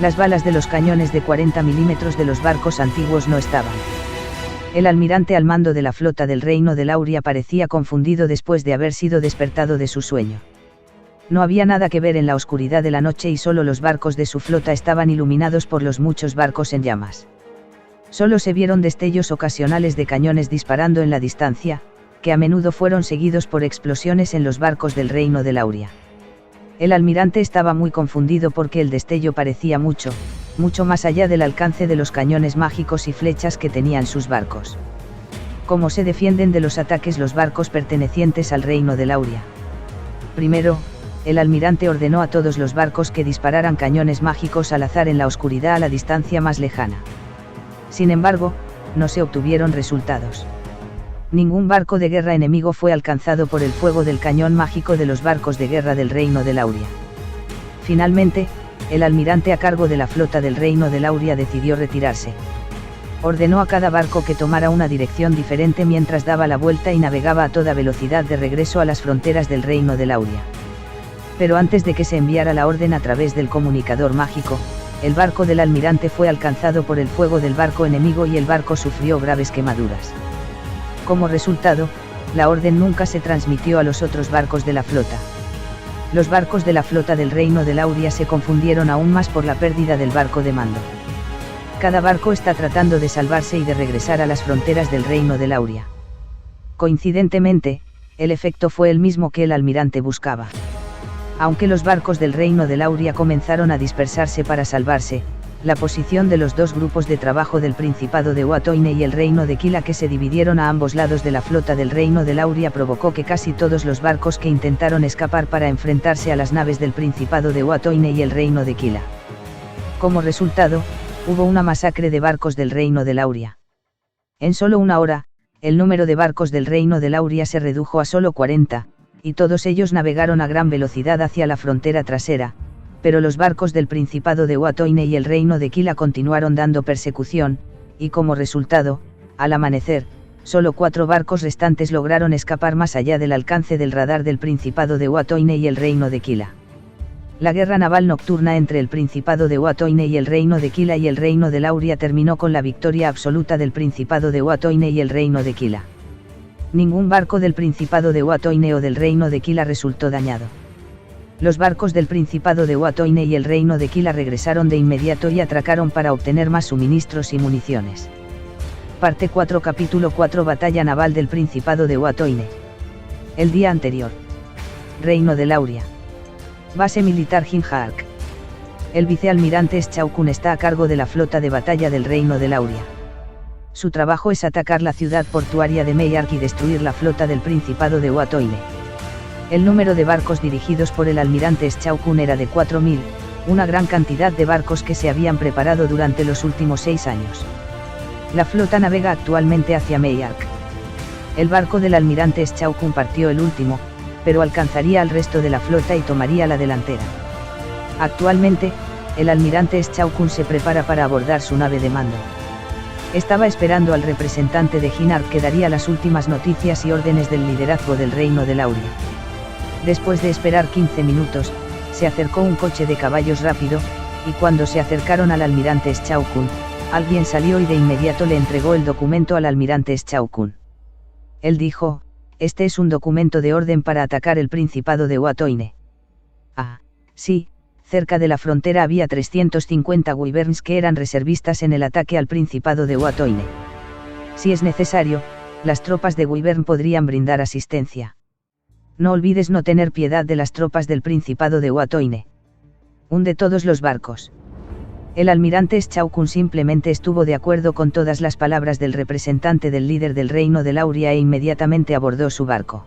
Las balas de los cañones de 40 milímetros de los barcos antiguos no estaban. El almirante al mando de la flota del Reino de Lauria parecía confundido después de haber sido despertado de su sueño. No había nada que ver en la oscuridad de la noche y solo los barcos de su flota estaban iluminados por los muchos barcos en llamas. Solo se vieron destellos ocasionales de cañones disparando en la distancia, que a menudo fueron seguidos por explosiones en los barcos del Reino de Lauria. El almirante estaba muy confundido porque el destello parecía mucho más allá del alcance de los cañones mágicos y flechas que tenían sus barcos. ¿Cómo se defienden de los ataques los barcos pertenecientes al Reino de Lauria? Primero, el almirante ordenó a todos los barcos que dispararan cañones mágicos al azar en la oscuridad a la distancia más lejana. Sin embargo, no se obtuvieron resultados. Ningún barco de guerra enemigo fue alcanzado por el fuego del cañón mágico de los barcos de guerra del Reino de Lauria. Finalmente, el almirante a cargo de la flota del Reino de Lauria decidió retirarse. Ordenó a cada barco que tomara una dirección diferente mientras daba la vuelta y navegaba a toda velocidad de regreso a las fronteras del Reino de Lauria. Pero antes de que se enviara la orden a través del comunicador mágico, el barco del almirante fue alcanzado por el fuego del barco enemigo y el barco sufrió graves quemaduras. Como resultado, la orden nunca se transmitió a los otros barcos de la flota. Los barcos de la flota del Reino de Lauria se confundieron aún más por la pérdida del barco de mando. Cada barco está tratando de salvarse y de regresar a las fronteras del Reino de Lauria. Coincidentemente, el efecto fue el mismo que el almirante buscaba. Aunque los barcos del Reino de Lauria comenzaron a dispersarse para salvarse, la posición de los dos grupos de trabajo del Principado de Watoine y el Reino de Kila que se dividieron a ambos lados de la flota del Reino de Lauria provocó que casi todos los barcos que intentaron escapar para enfrentarse a las naves del Principado de Watoine y el Reino de Kila. Como resultado, hubo una masacre de barcos del Reino de Lauria. En solo una hora, el número de barcos del Reino de Lauria se redujo a solo 40, y todos ellos navegaron a gran velocidad hacia la frontera trasera, pero los barcos del Principado de Watoine y el Reino de Kila continuaron dando persecución, y como resultado, al amanecer, solo 4 barcos restantes lograron escapar más allá del alcance del radar del Principado de Watoine y el Reino de Kila. La guerra naval nocturna entre el Principado de Watoine y el Reino de Kila y el Reino de Lauria terminó con la victoria absoluta del Principado de Watoine y el Reino de Kila. Ningún barco del Principado de Watoine o del Reino de Kila resultó dañado. Los barcos del Principado de Watoine y el Reino de Kila regresaron de inmediato y atracaron para obtener más suministros y municiones. Parte 4 Capítulo 4 Batalla naval del Principado de Watoine. El día anterior. Reino de Lauria. Base militar Hinjark. El vicealmirante Schaukun está a cargo de la flota de batalla del Reino de Lauria. Su trabajo es atacar la ciudad portuaria de Meyark y destruir la flota del Principado de Watoine. El número de barcos dirigidos por el almirante Schaukun era de 4.000, una gran cantidad de barcos que se habían preparado durante los últimos 6 años. La flota navega actualmente hacia Meyark. El barco del almirante Schaukun partió el último, pero alcanzaría al resto de la flota y tomaría la delantera. Actualmente, el almirante Schaukun se prepara para abordar su nave de mando. Estaba esperando al representante de Hinark que daría las últimas noticias y órdenes del liderazgo del Reino de Lauria. Después de esperar 15 minutos, se acercó un coche de caballos rápido, y cuando se acercaron al almirante Schaukun, alguien salió y de inmediato le entregó el documento al almirante Schaukun. Él dijo: «Este es un documento de orden para atacar el Principado de Watoine». «Ah, sí, cerca de la frontera había 350 wyverns que eran reservistas en el ataque al Principado de Watoine. Si es necesario, las tropas de wyvern podrían brindar asistencia. No olvides no tener piedad de las tropas del Principado de Watoine. Hunde todos los barcos». El almirante Schaukun simplemente estuvo de acuerdo con todas las palabras del representante del líder del Reino de Lauria e inmediatamente abordó su barco.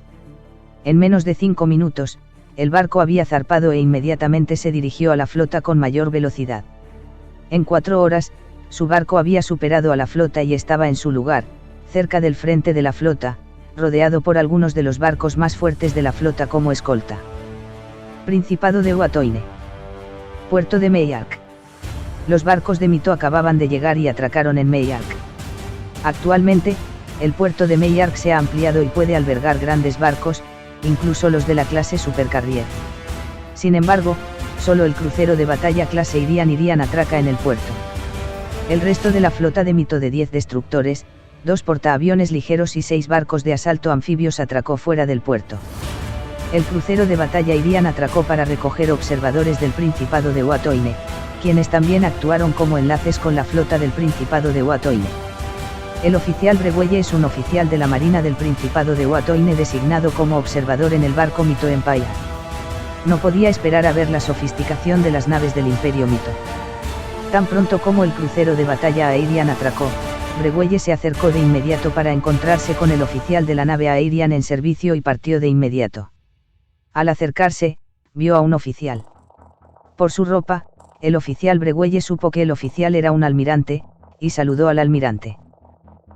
En menos de 5 minutos, el barco había zarpado e inmediatamente se dirigió a la flota con mayor velocidad. En 4 horas, su barco había superado a la flota y estaba en su lugar, cerca del frente de la flota, rodeado por algunos de los barcos más fuertes de la flota como escolta. Principado de Uatoine. Puerto de Meyark. Los barcos de Mito acababan de llegar y atracaron en Meyark. Actualmente, el puerto de Meyark se ha ampliado y puede albergar grandes barcos, incluso los de la clase Supercarrier. Sin embargo, solo el crucero de batalla clase Irian atraca en el puerto. El resto de la flota de Mito de 10 destructores, 2 portaaviones ligeros y 6 barcos de asalto anfibios atracó fuera del puerto. El crucero de batalla Irian atracó para recoger observadores del Principado de Uatoine, quienes también actuaron como enlaces con la flota del Principado de Uatoine. El oficial Breguelle es un oficial de la Marina del Principado de Uatoine designado como observador en el barco Mito Empire. No podía esperar a ver la sofisticación de las naves del Imperio Mito. Tan pronto como el crucero de batalla Aerian atracó, Breguelle se acercó de inmediato para encontrarse con el oficial de la nave Aerian en servicio y partió de inmediato. Al acercarse, vio a un oficial. Por su ropa, el oficial Breguelle supo que el oficial era un almirante, y saludó al almirante.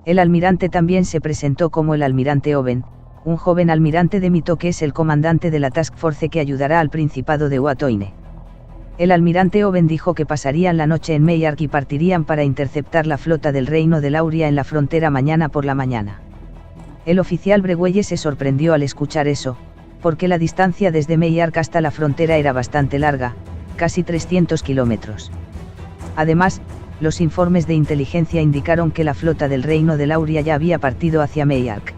El almirante también se presentó como el almirante Oben, un joven almirante de Mito que es el comandante de la Task Force que ayudará al Principado de Uatoine. El almirante Oben dijo que pasarían la noche en Meyark y partirían para interceptar la flota del Reino de Lauria en la frontera mañana por la mañana. El oficial Breguelle se sorprendió al escuchar eso, porque la distancia desde Meyark hasta la frontera era bastante larga, casi 300 kilómetros. Además, los informes de inteligencia indicaron que la flota del Reino de Lauria ya había partido hacia Meyark.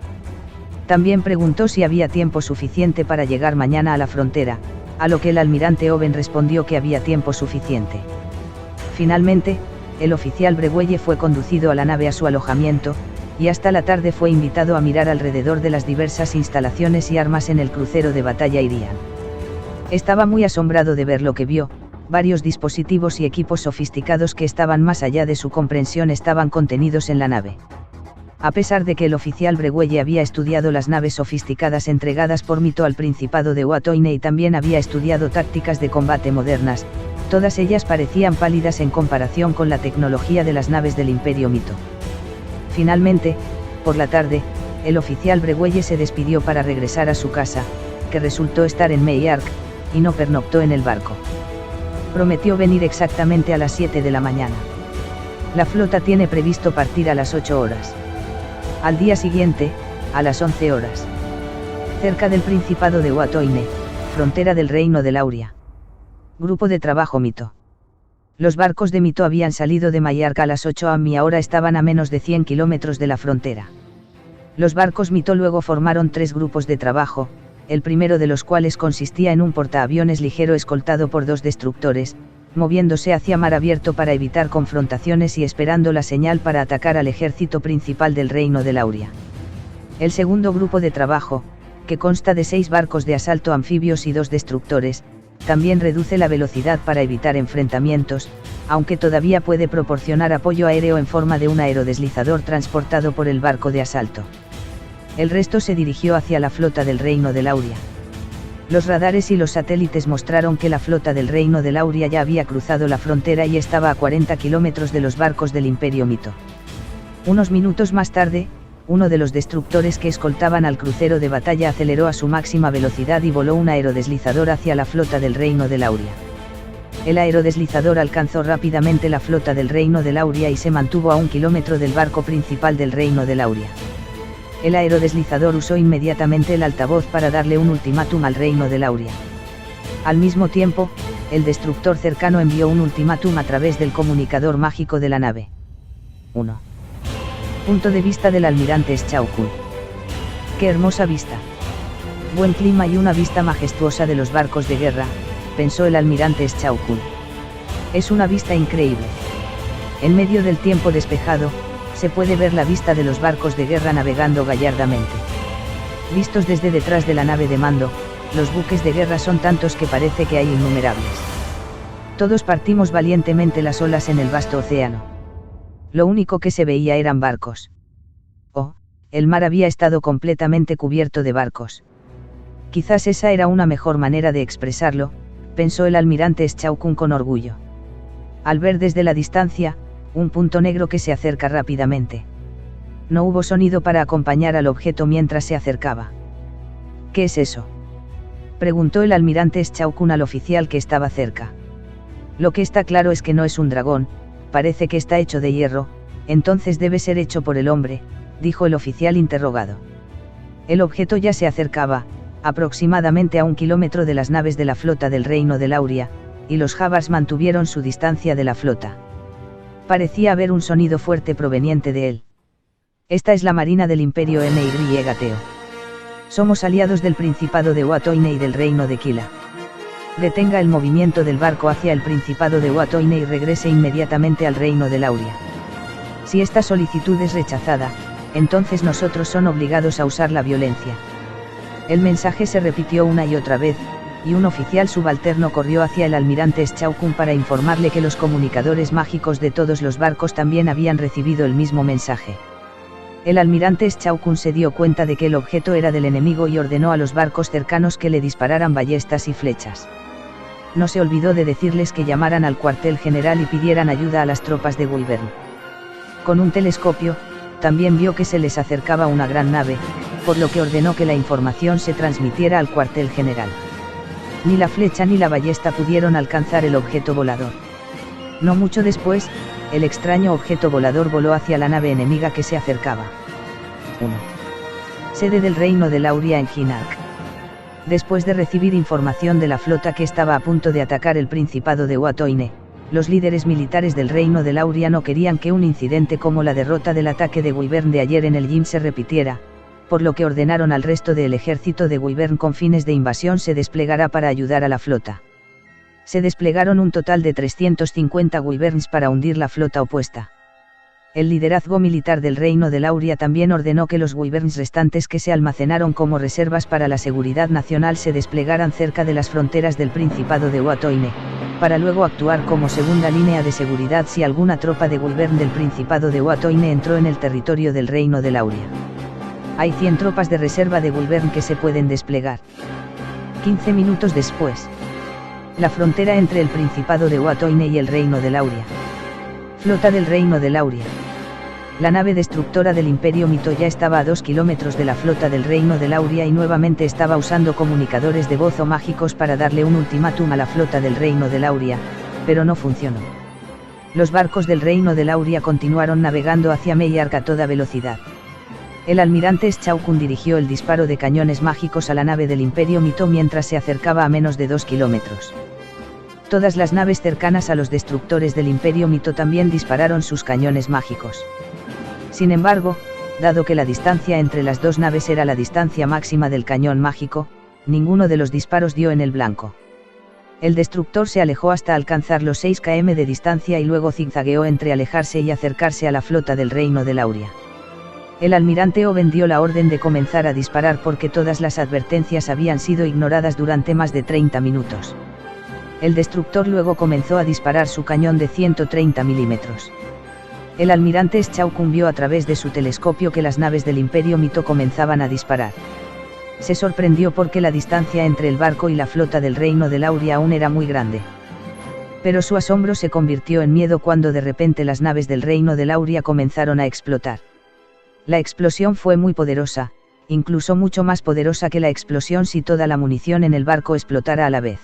También preguntó si había tiempo suficiente para llegar mañana a la frontera, a lo que el almirante Oben respondió que había tiempo suficiente. Finalmente, el oficial Breguelle fue conducido a la nave a su alojamiento, y hasta la tarde fue invitado a mirar alrededor de las diversas instalaciones y armas en el crucero de batalla Irian. Estaba muy asombrado de ver lo que vio, varios dispositivos y equipos sofisticados que estaban más allá de su comprensión estaban contenidos en la nave. A pesar de que el oficial Breguelle había estudiado las naves sofisticadas entregadas por Mito al Principado de Uatoine y también había estudiado tácticas de combate modernas, todas ellas parecían pálidas en comparación con la tecnología de las naves del Imperio Mito. Finalmente, por la tarde, el oficial Breguelle se despidió para regresar a su casa, que resultó estar en Meyark, y no pernoctó en el barco. Prometió venir exactamente a las 7 de la mañana. La flota tiene previsto partir a las 8 horas. Al día siguiente, a las 11 horas. Cerca del Principado de Uatoine, frontera del Reino de Lauria. Grupo de trabajo Mito. Los barcos de Mito habían salido de Meyark a las 8 am y ahora estaban a menos de 100 kilómetros de la frontera. Los barcos Mito luego formaron 3 grupos de trabajo, el primero de los cuales consistía en un portaaviones ligero escoltado por 2 destructores, moviéndose hacia mar abierto para evitar confrontaciones y esperando la señal para atacar al ejército principal del Reino de Lauria. El segundo grupo de trabajo, que consta de 6 barcos de asalto anfibios y 2 destructores, también reduce la velocidad para evitar enfrentamientos, aunque todavía puede proporcionar apoyo aéreo en forma de un aerodeslizador transportado por el barco de asalto. El resto se dirigió hacia la flota del Reino de Lauria. Los radares y los satélites mostraron que la flota del Reino de Lauria ya había cruzado la frontera y estaba a 40 kilómetros de los barcos del Imperio Mito. Unos minutos más tarde, uno de los destructores que escoltaban al crucero de batalla aceleró a su máxima velocidad y voló un aerodeslizador hacia la flota del Reino de Lauria. El aerodeslizador alcanzó rápidamente la flota del Reino de Lauria y se mantuvo a 1 kilómetro del barco principal del Reino de Lauria. El aerodeslizador usó inmediatamente el altavoz para darle un ultimátum al Reino de Lauria. Al mismo tiempo, el destructor cercano envió un ultimátum a través del comunicador mágico de la nave. 1. Punto de vista del almirante Schaukull. ¡Qué hermosa vista! Buen clima y una vista majestuosa de los barcos de guerra, pensó el almirante Schaukull. Es una vista increíble. En medio del tiempo despejado, se puede ver la vista de los barcos de guerra navegando gallardamente. Vistos desde detrás de la nave de mando, los buques de guerra son tantos que parece que hay innumerables. Todos partimos valientemente las olas en el vasto océano. Lo único que se veía eran barcos. Oh, el mar había estado completamente cubierto de barcos. Quizás esa era una mejor manera de expresarlo, pensó el almirante Schaukull con orgullo. Al ver desde la distancia, un punto negro que se acerca rápidamente. No hubo sonido para acompañar al objeto mientras se acercaba. ¿Qué es eso? preguntó el almirante Schaukun al oficial que estaba cerca. Lo que está claro es que no es un dragón, parece que está hecho de hierro, entonces debe ser hecho por el hombre, dijo el oficial interrogado. El objeto ya se acercaba, aproximadamente a 1 kilómetro de las naves de la flota del Reino de Lauria, y los Javars mantuvieron su distancia de la flota. Parecía haber un sonido fuerte proveniente de él. Esta es la marina del Imperio MYGTO. Somos aliados del Principado de Watoine y del Reino de Kila. Detenga el movimiento del barco hacia el Principado de Watoine y regrese inmediatamente al Reino de Lauria. Si esta solicitud es rechazada, entonces nosotros son obligados a usar la violencia. El mensaje se repitió una y otra vez, y un oficial subalterno corrió hacia el almirante Schaukun para informarle que los comunicadores mágicos de todos los barcos también habían recibido el mismo mensaje. El almirante Schaukun se dio cuenta de que el objeto era del enemigo y ordenó a los barcos cercanos que le dispararan ballestas y flechas. No se olvidó de decirles que llamaran al cuartel general y pidieran ayuda a las tropas de Wyvern. Con un telescopio, también vio que se les acercaba una gran nave, por lo que ordenó que la información se transmitiera al cuartel general. Ni la flecha ni la ballesta pudieron alcanzar el objeto volador. No mucho después, el extraño objeto volador voló hacia la nave enemiga que se acercaba. 1. Sede del Reino de Lauria en Hinark. Después de recibir información de la flota que estaba a punto de atacar el Principado de Watoine, los líderes militares del Reino de Lauria no querían que un incidente como la derrota del ataque de Wyvern de ayer en el Ym se repitiera, por lo que ordenaron al resto del ejército de Wyvern con fines de invasión se desplegara para ayudar a la flota. Se desplegaron un total de 350 Wyverns para hundir la flota opuesta. El liderazgo militar del Reino de Lauria también ordenó que los Wyverns restantes que se almacenaron como reservas para la seguridad nacional se desplegaran cerca de las fronteras del Principado de Watoine, para luego actuar como segunda línea de seguridad si alguna tropa de Wyvern del Principado de Watoine entró en el territorio del Reino de Lauria. Hay 100 tropas de reserva de Wyvern que se pueden desplegar. 15 minutos después. La frontera entre el Principado de Watoine y el Reino de Lauria. Flota del Reino de Lauria. La nave destructora del Imperio Mito ya estaba a 2 kilómetros de la flota del Reino de Lauria y nuevamente estaba usando comunicadores de voz o mágicos para darle un ultimátum a la flota del Reino de Lauria, pero no funcionó. Los barcos del Reino de Lauria continuaron navegando hacia Meyark a toda velocidad. El almirante Schaukun dirigió el disparo de cañones mágicos a la nave del Imperio Mito mientras se acercaba a menos de 2 kilómetros. Todas las naves cercanas a los destructores del Imperio Mito también dispararon sus cañones mágicos. Sin embargo, dado que la distancia entre las dos naves era la distancia máxima del cañón mágico, ninguno de los disparos dio en el blanco. El destructor se alejó hasta alcanzar los 6 km de distancia y luego zigzagueó entre alejarse y acercarse a la flota del Reino de Lauria. El almirante Owen dio la orden de comenzar a disparar porque todas las advertencias habían sido ignoradas durante más de 30 minutos. El destructor luego comenzó a disparar su cañón de 130 milímetros. El almirante Schaukun vio a través de su telescopio que las naves del Imperio Mito comenzaban a disparar. Se sorprendió porque la distancia entre el barco y la flota del Reino de Lauria aún era muy grande. Pero su asombro se convirtió en miedo cuando de repente las naves del Reino de Lauria comenzaron a explotar. La explosión fue muy poderosa, incluso mucho más poderosa que la explosión si toda la munición en el barco explotara a la vez.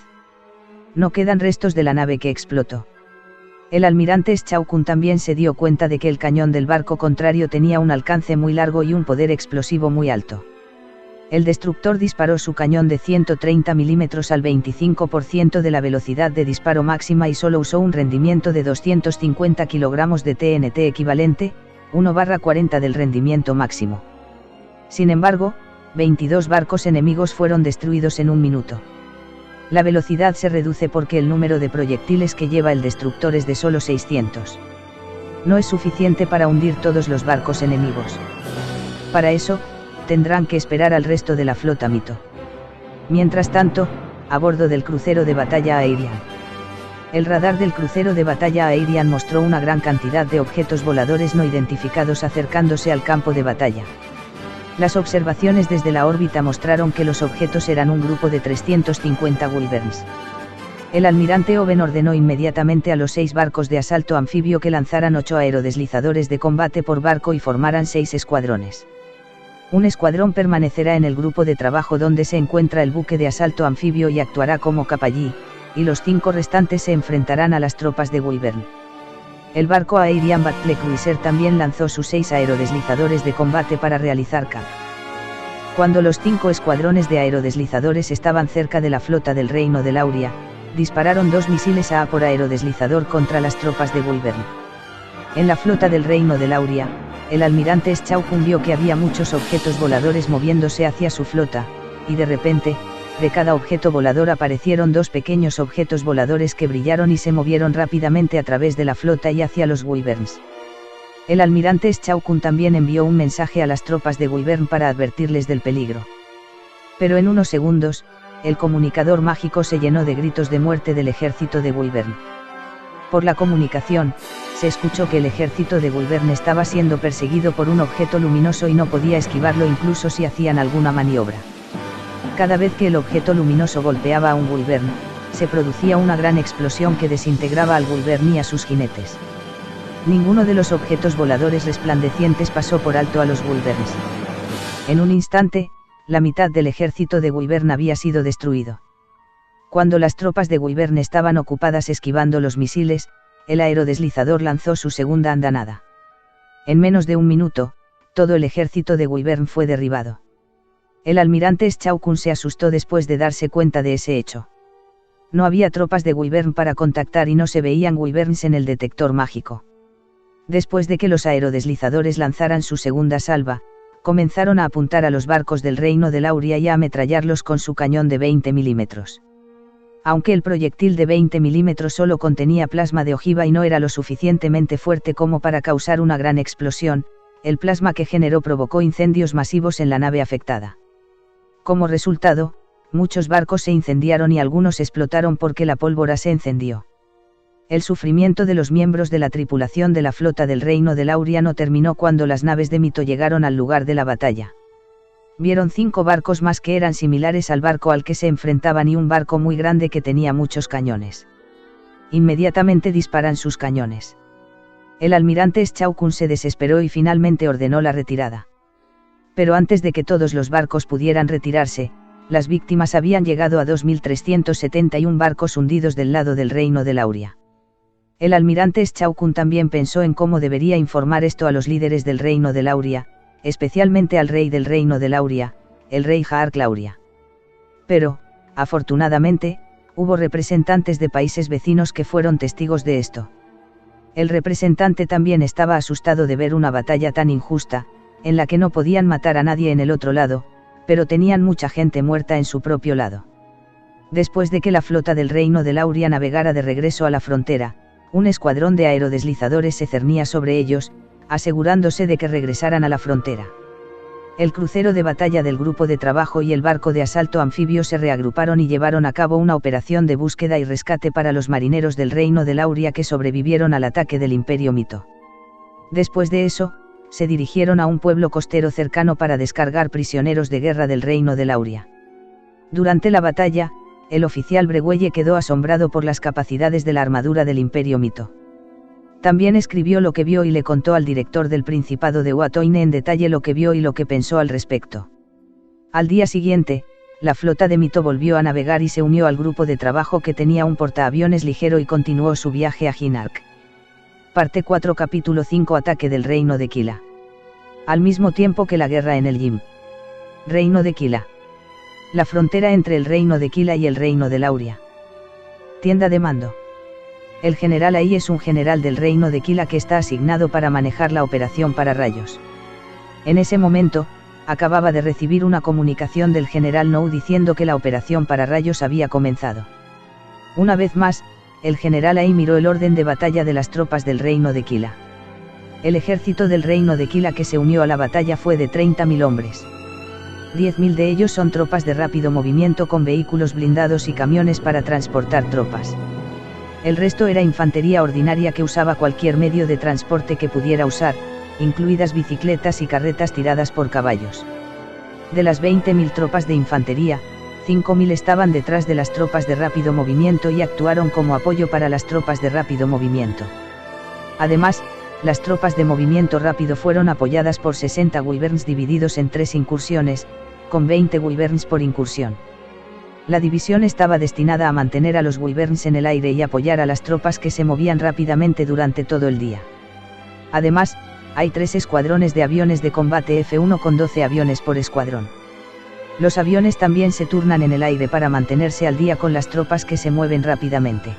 No quedan restos de la nave que explotó. El almirante Schaukun también se dio cuenta de que el cañón del barco contrario tenía un alcance muy largo y un poder explosivo muy alto. El destructor disparó su cañón de 130 milímetros al 25% de la velocidad de disparo máxima y solo usó un rendimiento de 250 kilogramos de TNT equivalente, 1/40 del rendimiento máximo. Sin embargo, 22 barcos enemigos fueron destruidos en un minuto. La velocidad se reduce porque el número de proyectiles que lleva el destructor es de solo 600. No es suficiente para hundir todos los barcos enemigos. Para eso, tendrán que esperar al resto de la flota Mito. Mientras tanto, a bordo del crucero de batalla Aerian. El radar del crucero de batalla Aerian mostró una gran cantidad de objetos voladores no identificados acercándose al campo de batalla. Las observaciones desde la órbita mostraron que los objetos eran un grupo de 350 Wyverns. El almirante Owen ordenó inmediatamente a los 6 barcos de asalto anfibio que lanzaran 8 aerodeslizadores de combate por barco y formaran 6 escuadrones. Un escuadrón permanecerá en el grupo de trabajo donde se encuentra el buque de asalto anfibio y actuará como capallí, y los 5 restantes se enfrentarán a las tropas de Wyvern. El barco Aerian Battle Cruiser también lanzó sus 6 aerodeslizadores de combate para realizar CAP. Cuando los 5 escuadrones de aerodeslizadores estaban cerca de la flota del Reino de Lauria, dispararon 2 misiles AA por aerodeslizador contra las tropas de Wyvern. En la flota del Reino de Lauria, el almirante Schaukum vio que había muchos objetos voladores moviéndose hacia su flota, y de repente, de cada objeto volador aparecieron 2 pequeños objetos voladores que brillaron y se movieron rápidamente a través de la flota y hacia los Wyverns. El almirante Schaukum también envió un mensaje a las tropas de Wyvern para advertirles del peligro. Pero en unos segundos, el comunicador mágico se llenó de gritos de muerte del ejército de Wyvern. Por la comunicación, se escuchó que el ejército de Wyvern estaba siendo perseguido por un objeto luminoso y no podía esquivarlo incluso si hacían alguna maniobra. Cada vez que el objeto luminoso golpeaba a un Wyvern, se producía una gran explosión que desintegraba al Wyvern y a sus jinetes. Ninguno de los objetos voladores resplandecientes pasó por alto a los Wyverns. En un instante, la mitad del ejército de Wyvern había sido destruido. Cuando las tropas de Wyvern estaban ocupadas esquivando los misiles, el aerodeslizador lanzó su segunda andanada. En menos de un minuto, todo el ejército de Wyvern fue derribado. El almirante Schaukum se asustó después de darse cuenta de ese hecho. No había tropas de Wyvern para contactar y no se veían Wyverns en el detector mágico. Después de que los aerodeslizadores lanzaran su segunda salva, comenzaron a apuntar a los barcos del Reino de Lauria y a ametrallarlos con su cañón de 20 milímetros. Aunque el proyectil de 20 milímetros solo contenía plasma de ojiva y no era lo suficientemente fuerte como para causar una gran explosión, el plasma que generó provocó incendios masivos en la nave afectada. Como resultado, muchos barcos se incendiaron y algunos explotaron porque la pólvora se encendió. El sufrimiento de los miembros de la tripulación de la flota del Reino de Lauria no terminó cuando las naves de Mito llegaron al lugar de la batalla. Vieron 5 barcos más que eran similares al barco al que se enfrentaban y un barco muy grande que tenía muchos cañones. Inmediatamente disparan sus cañones. El almirante Schaukum se desesperó y finalmente ordenó la retirada. Pero antes de que todos los barcos pudieran retirarse, las víctimas habían llegado a 2.371 barcos hundidos del lado del Reino de Lauria. El almirante Schaukum también pensó en cómo debería informar esto a los líderes del Reino de Lauria, especialmente al rey del Reino de Lauria, el rey Jaark Lauria. Pero, afortunadamente, hubo representantes de países vecinos que fueron testigos de esto. El representante también estaba asustado de ver una batalla tan injusta, en la que no podían matar a nadie en el otro lado, pero tenían mucha gente muerta en su propio lado. Después de que la flota del Reino de Lauria navegara de regreso a la frontera, un escuadrón de aerodeslizadores se cernía sobre ellos, asegurándose de que regresaran a la frontera. El crucero de batalla del grupo de trabajo y el barco de asalto anfibio se reagruparon y llevaron a cabo una operación de búsqueda y rescate para los marineros del Reino de Lauria que sobrevivieron al ataque del Imperio Mito. Después de eso, se dirigieron a un pueblo costero cercano para descargar prisioneros de guerra del Reino de Lauria. Durante la batalla, el oficial Breguelle quedó asombrado por las capacidades de la armadura del Imperio Mito. También escribió lo que vio y le contó al director del Principado de Uatoine en detalle lo que vio y lo que pensó al respecto. Al día siguiente, la flota de Mito volvió a navegar y se unió al grupo de trabajo que tenía un portaaviones ligero y continuó su viaje a Hinark. Parte 4 Capítulo 5 Ataque del Reino de Kila. Al mismo tiempo que la guerra en el Yim. Reino de Kila. La frontera entre el Reino de Kila y el Reino de Lauria. Tienda de mando. El general Ai es un general del Reino de Kila que está asignado para manejar la operación Pararrayos. En ese momento, acababa de recibir una comunicación del general Nou diciendo que la operación Pararrayos había comenzado. Una vez más, el general Ai miró el orden de batalla de las tropas del Reino de Kila. El ejército del Reino de Kila que se unió a la batalla fue de 30.000 hombres. 10.000 de ellos son tropas de rápido movimiento con vehículos blindados y camiones para transportar tropas. El resto era infantería ordinaria que usaba cualquier medio de transporte que pudiera usar, incluidas bicicletas y carretas tiradas por caballos. De las 20.000 tropas de infantería, 5.000 estaban detrás de las tropas de rápido movimiento y actuaron como apoyo para las tropas de rápido movimiento. Además, las tropas de movimiento rápido fueron apoyadas por 60 Wyverns divididos en 3 incursiones, con 20 Wyverns por incursión. La división estaba destinada a mantener a los Wyverns en el aire y apoyar a las tropas que se movían rápidamente durante todo el día. Además, hay 3 escuadrones de aviones de combate F-1 con 12 aviones por escuadrón. Los aviones también se turnan en el aire para mantenerse al día con las tropas que se mueven rápidamente.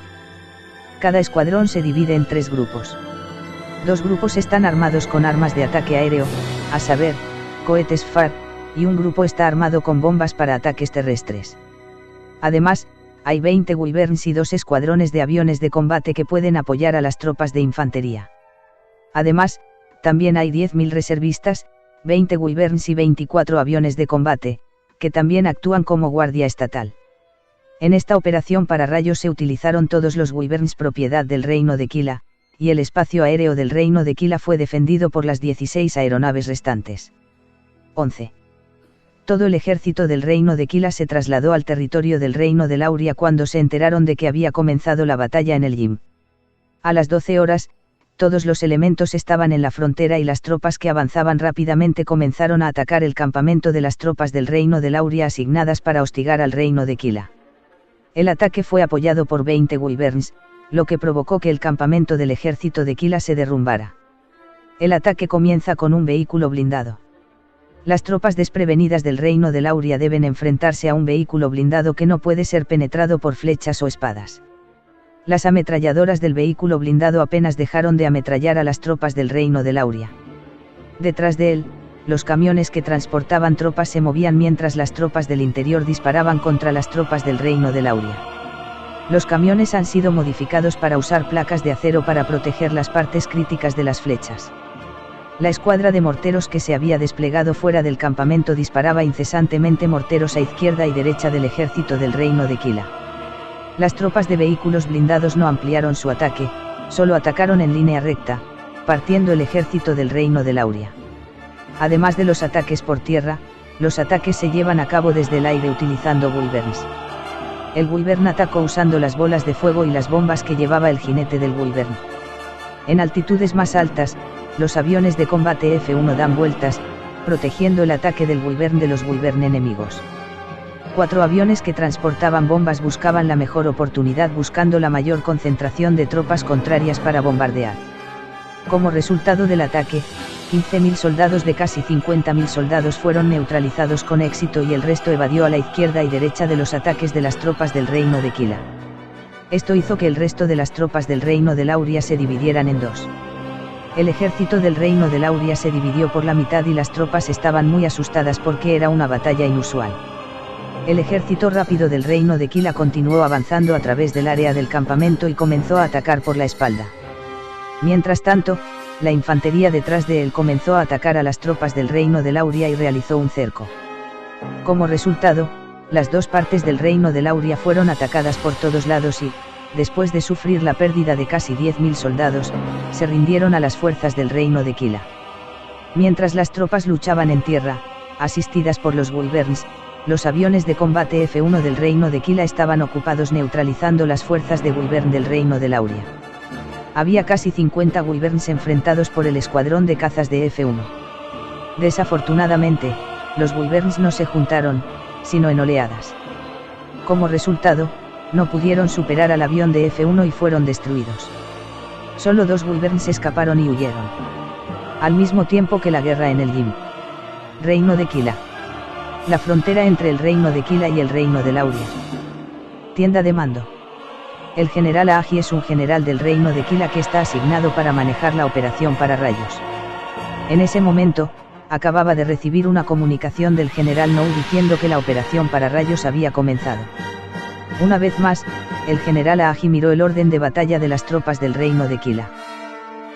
Cada escuadrón se divide en 3 grupos. 2 grupos están armados con armas de ataque aéreo, a saber, cohetes FAR, y un grupo está armado con bombas para ataques terrestres. Además, hay 20 Wyverns y 2 escuadrones de aviones de combate que pueden apoyar a las tropas de infantería. Además, también hay 10.000 reservistas, 20 Wyverns y 24 aviones de combate, que también actúan como guardia estatal. En esta operación para rayos se utilizaron todos los Wyverns propiedad del Reino de Kila, y el espacio aéreo del Reino de Kila fue defendido por las 16 aeronaves restantes. 11. Todo el ejército del Reino de Kila se trasladó al territorio del Reino de Lauria cuando se enteraron de que había comenzado la batalla en el Yim. A las 12 horas, todos los elementos estaban en la frontera y las tropas que avanzaban rápidamente comenzaron a atacar el campamento de las tropas del Reino de Lauria asignadas para hostigar al Reino de Kila. El ataque fue apoyado por 20 Wyverns, lo que provocó que el campamento del ejército de Kila se derrumbara. El ataque comienza con un vehículo blindado. Las tropas desprevenidas del Reino de Lauria deben enfrentarse a un vehículo blindado que no puede ser penetrado por flechas o espadas. Las ametralladoras del vehículo blindado apenas dejaron de ametrallar a las tropas del Reino de Lauria. Detrás de él, los camiones que transportaban tropas se movían mientras las tropas del interior disparaban contra las tropas del Reino de Lauria. Los camiones han sido modificados para usar placas de acero para proteger las partes críticas de las flechas. La escuadra de morteros que se había desplegado fuera del campamento disparaba incesantemente morteros a izquierda y derecha del ejército del Reino de Kila. Las tropas de vehículos blindados no ampliaron su ataque, solo atacaron en línea recta, partiendo el ejército del Reino de Lauria. Además de los ataques por tierra, los ataques se llevan a cabo desde el aire utilizando Wyverns. El Wyvern atacó usando las bolas de fuego y las bombas que llevaba el jinete del Wyvern. En altitudes más altas, los aviones de combate F-1 dan vueltas, protegiendo el ataque del Wyvern de los Wyvern enemigos. 4 aviones que transportaban bombas buscaban la mejor oportunidad buscando la mayor concentración de tropas contrarias para bombardear. Como resultado del ataque, 15.000 soldados de casi 50.000 soldados fueron neutralizados con éxito y el resto evadió a la izquierda y derecha de los ataques de las tropas del Reino de Kila. Esto hizo que el resto de las tropas del Reino de Lauria se dividieran en 2. El ejército del Reino de Lauria se dividió por la mitad y las tropas estaban muy asustadas porque era una batalla inusual. El ejército rápido del Reino de Kila continuó avanzando a través del área del campamento y comenzó a atacar por la espalda. Mientras tanto, la infantería detrás de él comenzó a atacar a las tropas del Reino de Lauria y realizó un cerco. Como resultado, las 2 partes del Reino de Lauria fueron atacadas por todos lados y, después de sufrir la pérdida de casi 10.000 soldados, se rindieron a las fuerzas del Reino de Kila. Mientras las tropas luchaban en tierra, asistidas por los Wyverns, los aviones de combate F-1 del Reino de Kila estaban ocupados neutralizando las fuerzas de Wyvern del Reino de Lauria. Había casi 50 Wyverns enfrentados por el escuadrón de cazas de F-1. Desafortunadamente, los Wyverns no se juntaron, sino en oleadas. Como resultado, no pudieron superar al avión de F-1 y fueron destruidos. Solo 2 Wyverns escaparon y huyeron. Al mismo tiempo que la guerra en el Yim. Reino de Kila. La frontera entre el Reino de Kila y el Reino de Lauria. Tienda de mando. El general Agi es un general del Reino de Kila que está asignado para manejar la operación para rayos. En ese momento, acababa de recibir una comunicación del general Nou diciendo que la operación para rayos había comenzado. Una vez más, el general Agi miró el orden de batalla de las tropas del Reino de Kila.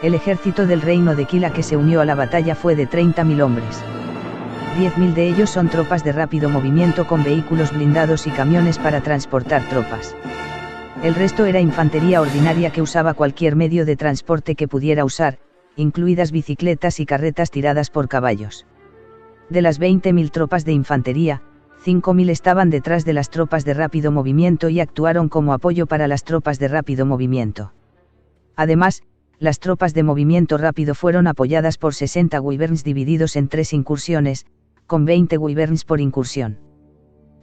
El ejército del Reino de Kila que se unió a la batalla fue de 30.000 hombres. 10.000 de ellos son tropas de rápido movimiento con vehículos blindados y camiones para transportar tropas. El resto era infantería ordinaria que usaba cualquier medio de transporte que pudiera usar, incluidas bicicletas y carretas tiradas por caballos. De las 20.000 tropas de infantería, 5.000 estaban detrás de las tropas de rápido movimiento y actuaron como apoyo para las tropas de rápido movimiento. Además, las tropas de movimiento rápido fueron apoyadas por 60 Wyverns divididos en 3 incursiones, con 20 Wyverns por incursión.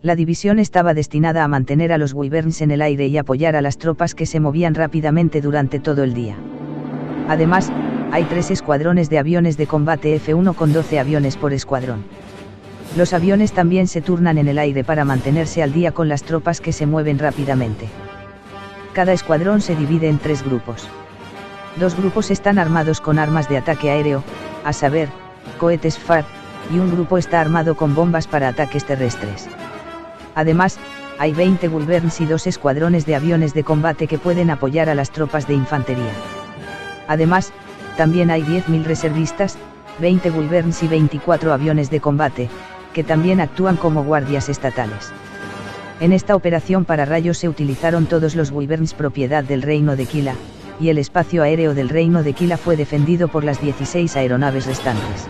La división estaba destinada a mantener a los Wyverns en el aire y apoyar a las tropas que se movían rápidamente durante todo el día. Además, hay 3 escuadrones de aviones de combate F-1 con 12 aviones por escuadrón. Los aviones también se turnan en el aire para mantenerse al día con las tropas que se mueven rápidamente. Cada escuadrón se divide en 3 grupos. 2 grupos están armados con armas de ataque aéreo, a saber, cohetes FAR, y un grupo está armado con bombas para ataques terrestres. Además, hay 20 Wyverns y 2 escuadrones de aviones de combate que pueden apoyar a las tropas de infantería. Además, también hay 10.000 reservistas, 20 Wyverns y 24 aviones de combate, que también actúan como guardias estatales. En esta operación para rayos se utilizaron todos los Wyverns propiedad del Reino de Kila, y el espacio aéreo del Reino de Kila fue defendido por las 16 aeronaves restantes.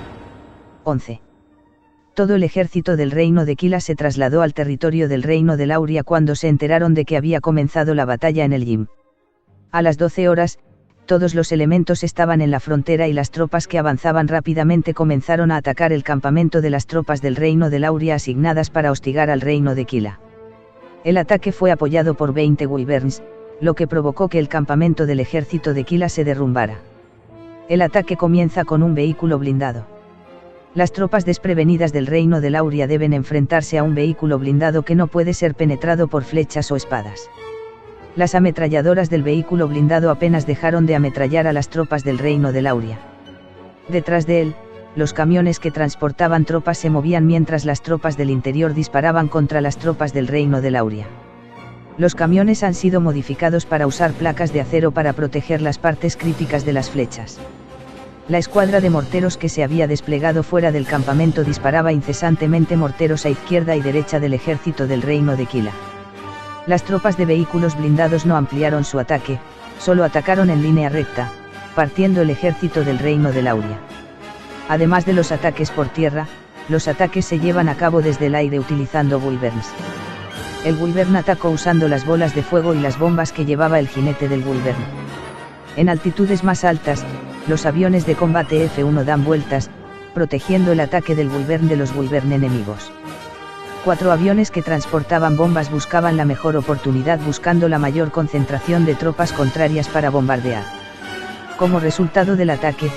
11. Todo el ejército del Reino de Kila se trasladó al territorio del Reino de Lauria cuando se enteraron de que había comenzado la batalla en el Yim. A las 12 horas, todos los elementos estaban en la frontera y las tropas que avanzaban rápidamente comenzaron a atacar el campamento de las tropas del Reino de Lauria asignadas para hostigar al Reino de Kila. El ataque fue apoyado por 20 Wyverns, lo que provocó que el campamento del ejército de Kila se derrumbara. El ataque comienza con un vehículo blindado. Las tropas desprevenidas del Reino de Lauria deben enfrentarse a un vehículo blindado que no puede ser penetrado por flechas o espadas. Las ametralladoras del vehículo blindado apenas dejaron de ametrallar a las tropas del Reino de Lauria. Detrás de él, los camiones que transportaban tropas se movían mientras las tropas del interior disparaban contra las tropas del Reino de Lauria. Los camiones han sido modificados para usar placas de acero para proteger las partes críticas de las flechas. La escuadra de morteros que se había desplegado fuera del campamento disparaba incesantemente morteros a izquierda y derecha del ejército del Reino de Kila. Las tropas de vehículos blindados no ampliaron su ataque, solo atacaron en línea recta, partiendo el ejército del Reino de Lauria. Además de los ataques por tierra, los ataques se llevan a cabo desde el aire utilizando Wyverns. El Wyvern atacó usando las bolas de fuego y las bombas que llevaba el jinete del Wyvern. En altitudes más altas, los aviones de combate F-1 dan vueltas, protegiendo el ataque del Wyvern de los Wyvern enemigos. 4 aviones que transportaban bombas buscaban la mejor oportunidad buscando la mayor concentración de tropas contrarias para bombardear. Como resultado del ataque,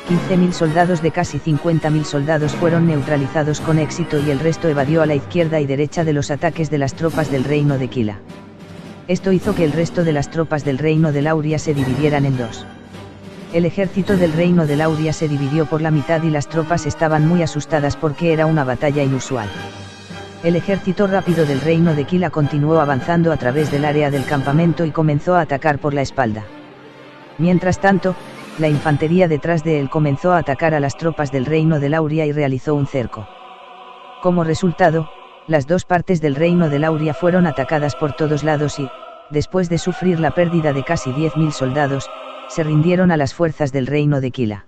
15.000 soldados de casi 50.000 soldados fueron neutralizados con éxito y el resto evadió a la izquierda y derecha de los ataques de las tropas del Reino de Kila. Esto hizo que el resto de las tropas del Reino de Lauria se dividieran en 2. El ejército del Reino de Lauria se dividió por la mitad y las tropas estaban muy asustadas porque era una batalla inusual. El ejército rápido del Reino de Kila continuó avanzando a través del área del campamento y comenzó a atacar por la espalda. Mientras tanto, la infantería detrás de él comenzó a atacar a las tropas del Reino de Lauria y realizó un cerco. Como resultado, las 2 partes del Reino de Lauria fueron atacadas por todos lados y, después de sufrir la pérdida de casi 10.000 soldados, se rindieron a las fuerzas del Reino de Kila.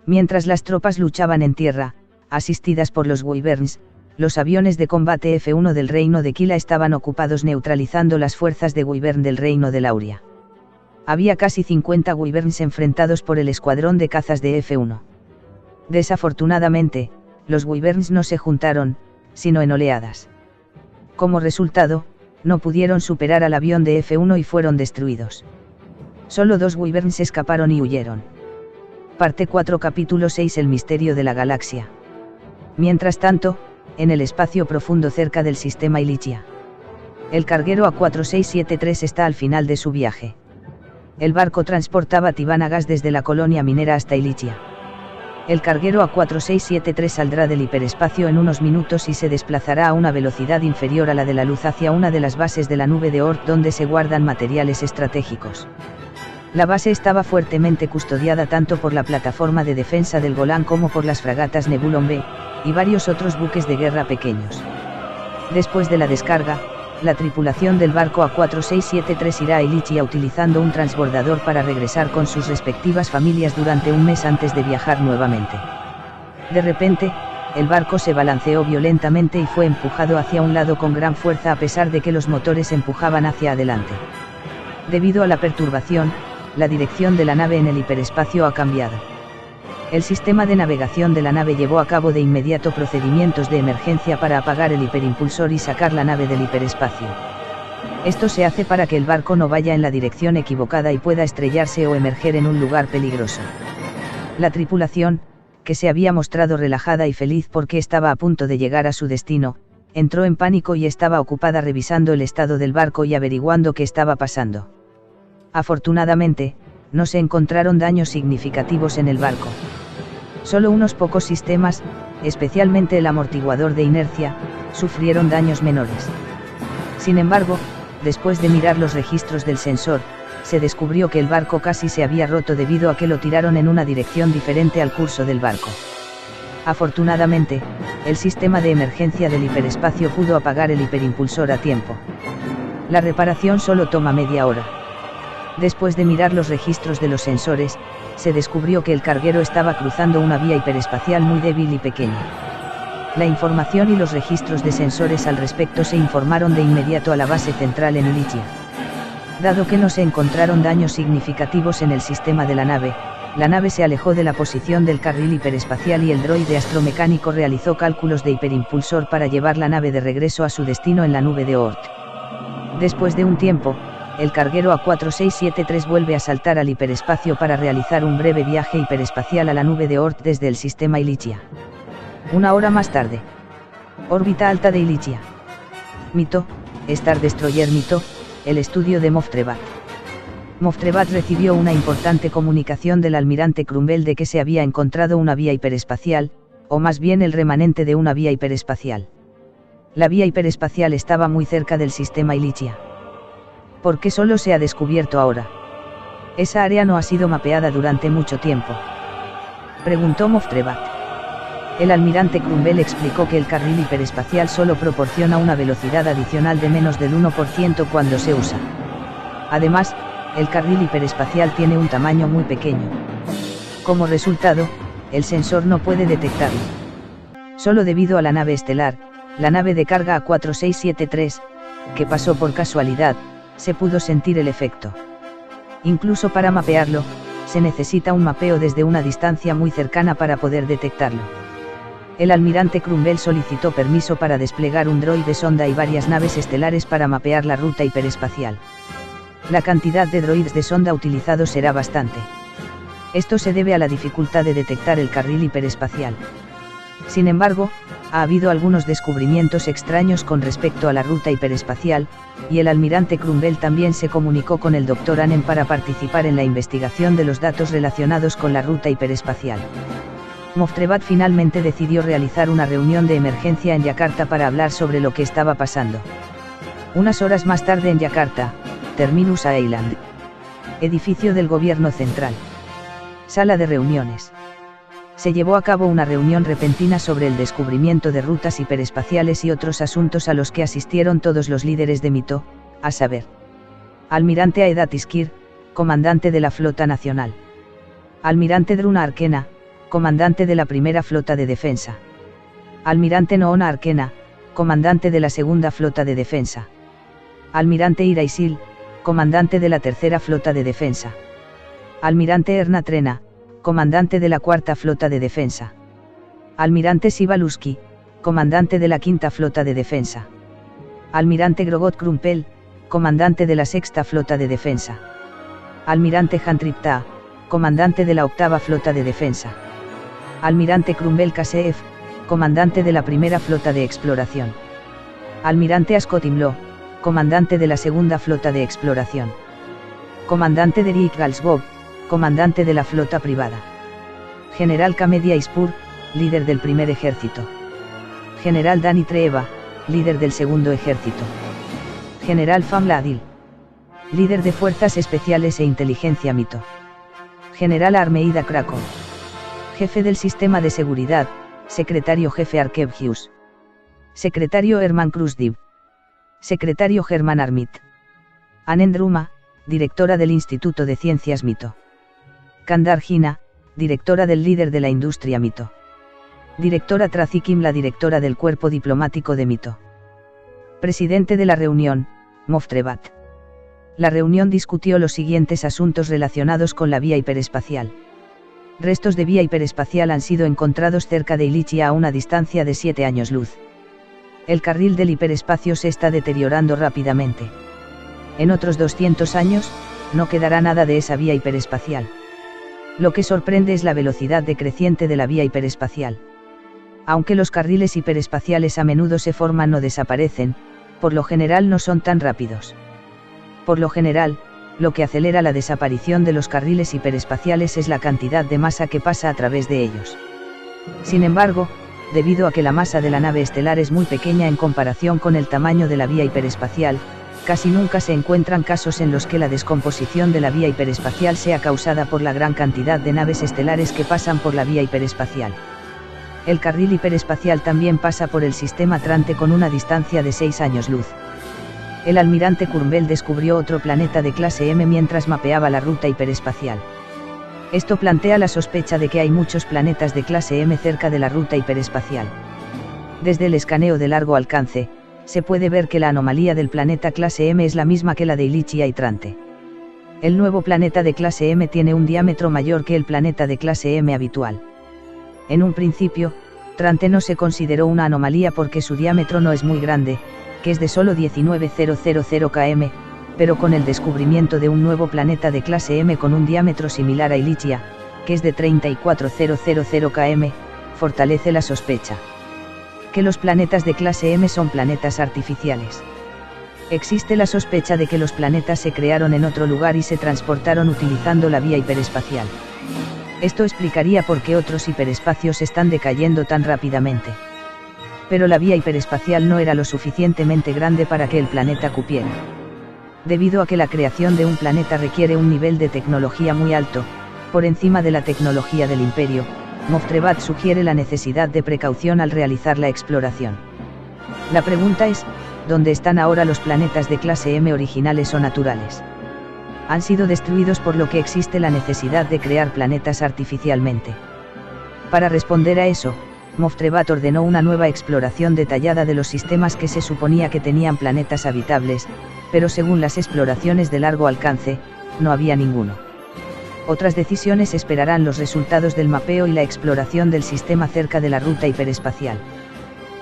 Mientras las tropas luchaban en tierra, asistidas por los Wyverns, los aviones de combate F-1 del Reino de Kila estaban ocupados neutralizando las fuerzas de Wyvern del Reino de Lauria. Había casi 50 Wyverns enfrentados por el escuadrón de cazas de F-1. Desafortunadamente, los Wyverns no se juntaron, sino en oleadas. Como resultado, no pudieron superar al avión de F-1 y fueron destruidos. Solo 2 Wyverns escaparon y huyeron. Parte 4 Capítulo 6 El misterio de la galaxia. Mientras tanto, en el espacio profundo cerca del sistema Ilichia. El carguero A4673 está al final de su viaje. El barco transportaba tivánagas desde la colonia minera hasta Ilichia. El carguero A4673 saldrá del hiperespacio en unos minutos y se desplazará a una velocidad inferior a la de la luz hacia una de las bases de la nube de Oort donde se guardan materiales estratégicos. La base estaba fuertemente custodiada tanto por la plataforma de defensa del Golán como por las fragatas Nebulon B, y varios otros buques de guerra pequeños. Después de la descarga, la tripulación del barco A4673 irá a Ilichia utilizando un transbordador para regresar con sus respectivas familias durante un mes antes de viajar nuevamente. De repente, el barco se balanceó violentamente y fue empujado hacia un lado con gran fuerza a pesar de que los motores empujaban hacia adelante. Debido a la perturbación, la dirección de la nave en el hiperespacio ha cambiado. El sistema de navegación de la nave llevó a cabo de inmediato procedimientos de emergencia para apagar el hiperimpulsor y sacar la nave del hiperespacio. Esto se hace para que el barco no vaya en la dirección equivocada y pueda estrellarse o emerger en un lugar peligroso. La tripulación, que se había mostrado relajada y feliz porque estaba a punto de llegar a su destino, entró en pánico y estaba ocupada revisando el estado del barco y averiguando qué estaba pasando. Afortunadamente, no se encontraron daños significativos en el barco. Solo unos pocos sistemas, especialmente el amortiguador de inercia, sufrieron daños menores. Sin embargo, después de mirar los registros del sensor, se descubrió que el barco casi se había roto debido a que lo tiraron en una dirección diferente al curso del barco. Afortunadamente, el sistema de emergencia del hiperespacio pudo apagar el hiperimpulsor a tiempo. La reparación solo toma media hora. Después de mirar los registros de los sensores, se descubrió que el carguero estaba cruzando una vía hiperespacial muy débil y pequeña. La información y los registros de sensores al respecto se informaron de inmediato a la base central en Ilichia. Dado que no se encontraron daños significativos en el sistema de la nave se alejó de la posición del carril hiperespacial y el droide astromecánico realizó cálculos de hiperimpulsor para llevar la nave de regreso a su destino en la nube de Oort. Después de un tiempo, el carguero A4673 vuelve a saltar al hiperespacio para realizar un breve viaje hiperespacial a la nube de Oort desde el sistema Ilichia. Una hora más tarde. Órbita alta de Ilichia. Mito, Star Destroyer Mito, el estudio de Moff Trebat. Moff Trebat recibió una importante comunicación del almirante Crumble de que se había encontrado una vía hiperespacial, o más bien el remanente de una vía hiperespacial. La vía hiperespacial estaba muy cerca del sistema Ilichia. ¿Por qué solo se ha descubierto ahora? Esa área no ha sido mapeada durante mucho tiempo. Preguntó Moff Trebat. El almirante Crumble explicó que el carril hiperespacial solo proporciona una velocidad adicional de menos del 1% cuando se usa. Además, el carril hiperespacial tiene un tamaño muy pequeño. Como resultado, el sensor no puede detectarlo. Solo debido a la nave estelar, la nave de carga A4673, que pasó por casualidad, se pudo sentir el efecto. Incluso para mapearlo, se necesita un mapeo desde una distancia muy cercana para poder detectarlo. El almirante Crumble solicitó permiso para desplegar un droide sonda y varias naves estelares para mapear la ruta hiperespacial. La cantidad de droides de sonda utilizados será bastante. Esto se debe a la dificultad de detectar el carril hiperespacial. Sin embargo, ha habido algunos descubrimientos extraños con respecto a la ruta hiperespacial, y el almirante Crumble también se comunicó con el Dr. Anem para participar en la investigación de los datos relacionados con la ruta hiperespacial. Moff Trebat finalmente decidió realizar una reunión de emergencia en Yakarta para hablar sobre lo que estaba pasando. Unas horas más tarde en Yakarta, Terminus Island. Edificio del Gobierno Central. Sala de reuniones. Se llevó a cabo una reunión repentina sobre el descubrimiento de rutas hiperespaciales y otros asuntos a los que asistieron todos los líderes de Mito, a saber: Almirante Aedat Iskir, comandante de la Flota Nacional. Almirante Druna Arkena, comandante de la Primera Flota de Defensa. Almirante Noona Arkena, comandante de la Segunda Flota de Defensa. Almirante Ira Isil, comandante de la Tercera Flota de Defensa. Almirante Erna Trena, comandante de la Cuarta Flota de Defensa. Almirante Sivaluski, comandante de la Quinta Flota de Defensa. Almirante Grogot Krumpel, comandante de la Sexta Flota de Defensa. Almirante Hantripta, comandante de la Octava Flota de Defensa. Almirante Krumbel Kaseef, comandante de la Primera Flota de Exploración. Almirante Ascot Imlo, comandante de la Segunda Flota de Exploración. Comandante Derek Galsgov, comandante de la Flota Privada. General Kamedia Ispur, líder del Primer Ejército. General Dani Treeva, líder del Segundo Ejército. General Famla Adil, líder de Fuerzas Especiales e Inteligencia Mito. General Armeida Krakow, jefe del Sistema de Seguridad, secretario jefe Arkevius. Secretario Herman Krusdiv. Secretario Germán Armit. Anendruma, directora del Instituto de Ciencias Mito. Kandar Hina, directora del líder de la industria Mito. Directora Trazikim, la directora del cuerpo diplomático de Mito. Presidente de la reunión, Moff Trebat. La reunión discutió los siguientes asuntos relacionados con la vía hiperespacial. Restos de vía hiperespacial han sido encontrados cerca de Ilichia a una distancia de 7 años luz. El carril del hiperespacio se está deteriorando rápidamente. En otros 200 años, no quedará nada de esa vía hiperespacial. Lo que sorprende es la velocidad decreciente de la vía hiperespacial. Aunque los carriles hiperespaciales a menudo se forman o desaparecen, por lo general no son tan rápidos. Por lo general, lo que acelera la desaparición de los carriles hiperespaciales es la cantidad de masa que pasa a través de ellos. Sin embargo, debido a que la masa de la nave estelar es muy pequeña en comparación con el tamaño de la vía hiperespacial, casi nunca se encuentran casos en los que la descomposición de la vía hiperespacial sea causada por la gran cantidad de naves estelares que pasan por la vía hiperespacial. El carril hiperespacial también pasa por el sistema Trante con una distancia de 6 años luz. El almirante Curmbel descubrió otro planeta de clase M mientras mapeaba la ruta hiperespacial. Esto plantea la sospecha de que hay muchos planetas de clase M cerca de la ruta hiperespacial. Desde el escaneo de largo alcance, se puede ver que la anomalía del planeta clase M es la misma que la de Ilichia y Trante. El nuevo planeta de clase M tiene un diámetro mayor que el planeta de clase M habitual. En un principio, Trante no se consideró una anomalía porque su diámetro no es muy grande, que es de solo 19,000 km, pero con el descubrimiento de un nuevo planeta de clase M con un diámetro similar a Ilichia, que es de 34,000 km, fortalece la sospecha que los planetas de clase M son planetas artificiales. Existe la sospecha de que los planetas se crearon en otro lugar y se transportaron utilizando la vía hiperespacial. Esto explicaría por qué otros hiperespacios están decayendo tan rápidamente. Pero la vía hiperespacial no era lo suficientemente grande para que el planeta cupiera. Debido a que la creación de un planeta requiere un nivel de tecnología muy alto, por encima de la tecnología del Imperio, Moftrebat sugiere la necesidad de precaución al realizar la exploración. La pregunta es, ¿dónde están ahora los planetas de clase M originales o naturales? Han sido destruidos por lo que existe la necesidad de crear planetas artificialmente. Para responder a eso, Moftrebat ordenó una nueva exploración detallada de los sistemas que se suponía que tenían planetas habitables, pero según las exploraciones de largo alcance, no había ninguno. Otras decisiones esperarán los resultados del mapeo y la exploración del sistema cerca de la ruta hiperespacial.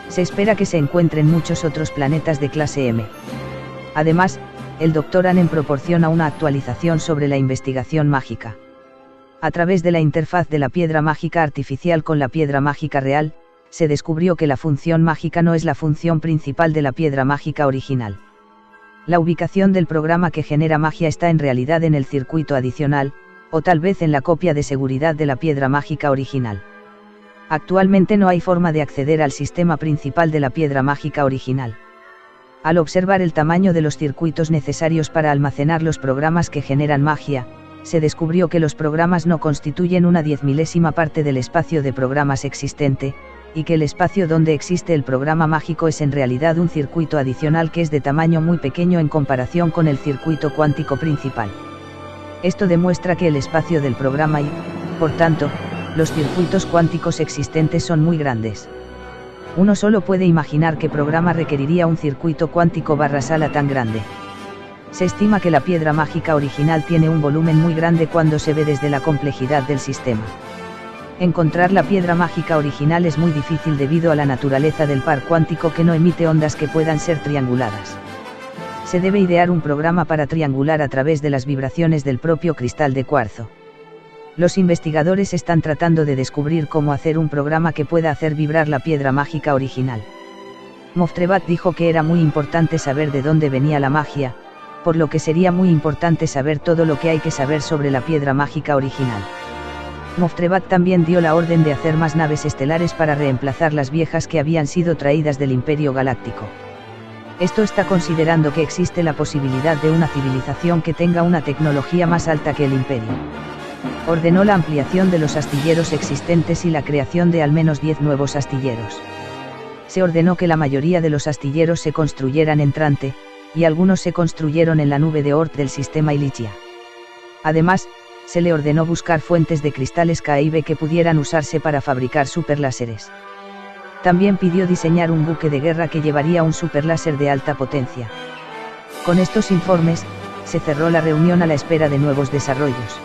Se espera que se encuentren muchos otros planetas de clase M. Además, el Dr. Anen proporciona una actualización sobre la investigación mágica. A través de la interfaz de la piedra mágica artificial con la piedra mágica real, se descubrió que la función mágica no es la función principal de la piedra mágica original. La ubicación del programa que genera magia está en realidad en el circuito adicional, o tal vez en la copia de seguridad de la piedra mágica original. Actualmente no hay forma de acceder al sistema principal de la piedra mágica original. Al observar el tamaño de los circuitos necesarios para almacenar los programas que generan magia, se descubrió que los programas no constituyen una 10.000ª parte del espacio de programas existente, y que el espacio donde existe el programa mágico es en realidad un circuito adicional que es de tamaño muy pequeño en comparación con el circuito cuántico principal. Esto demuestra que el espacio del programa y, por tanto, los circuitos cuánticos existentes son muy grandes. Uno solo puede imaginar qué programa requeriría un circuito cuántico /sala tan grande. Se estima que la piedra mágica original tiene un volumen muy grande cuando se ve desde la complejidad del sistema. Encontrar la piedra mágica original es muy difícil debido a la naturaleza del par cuántico que no emite ondas que puedan ser trianguladas. Se debe idear un programa para triangular a través de las vibraciones del propio cristal de cuarzo. Los investigadores están tratando de descubrir cómo hacer un programa que pueda hacer vibrar la piedra mágica original. Moftrebat dijo que era muy importante saber de dónde venía la magia, por lo que sería muy importante saber todo lo que hay que saber sobre la piedra mágica original. Moftrebat también dio la orden de hacer más naves estelares para reemplazar las viejas que habían sido traídas del Imperio Galáctico. Esto está considerando que existe la posibilidad de una civilización que tenga una tecnología más alta que el Imperio. Ordenó la ampliación de los astilleros existentes y la creación de al menos 10 nuevos astilleros. Se ordenó que la mayoría de los astilleros se construyeran en Trante, y algunos se construyeron en la nube de Oort del sistema Ilichia. Además, se le ordenó buscar fuentes de cristales KIB que pudieran usarse para fabricar superláseres. También pidió diseñar un buque de guerra que llevaría un superláser de alta potencia. Con estos informes, se cerró la reunión a la espera de nuevos desarrollos.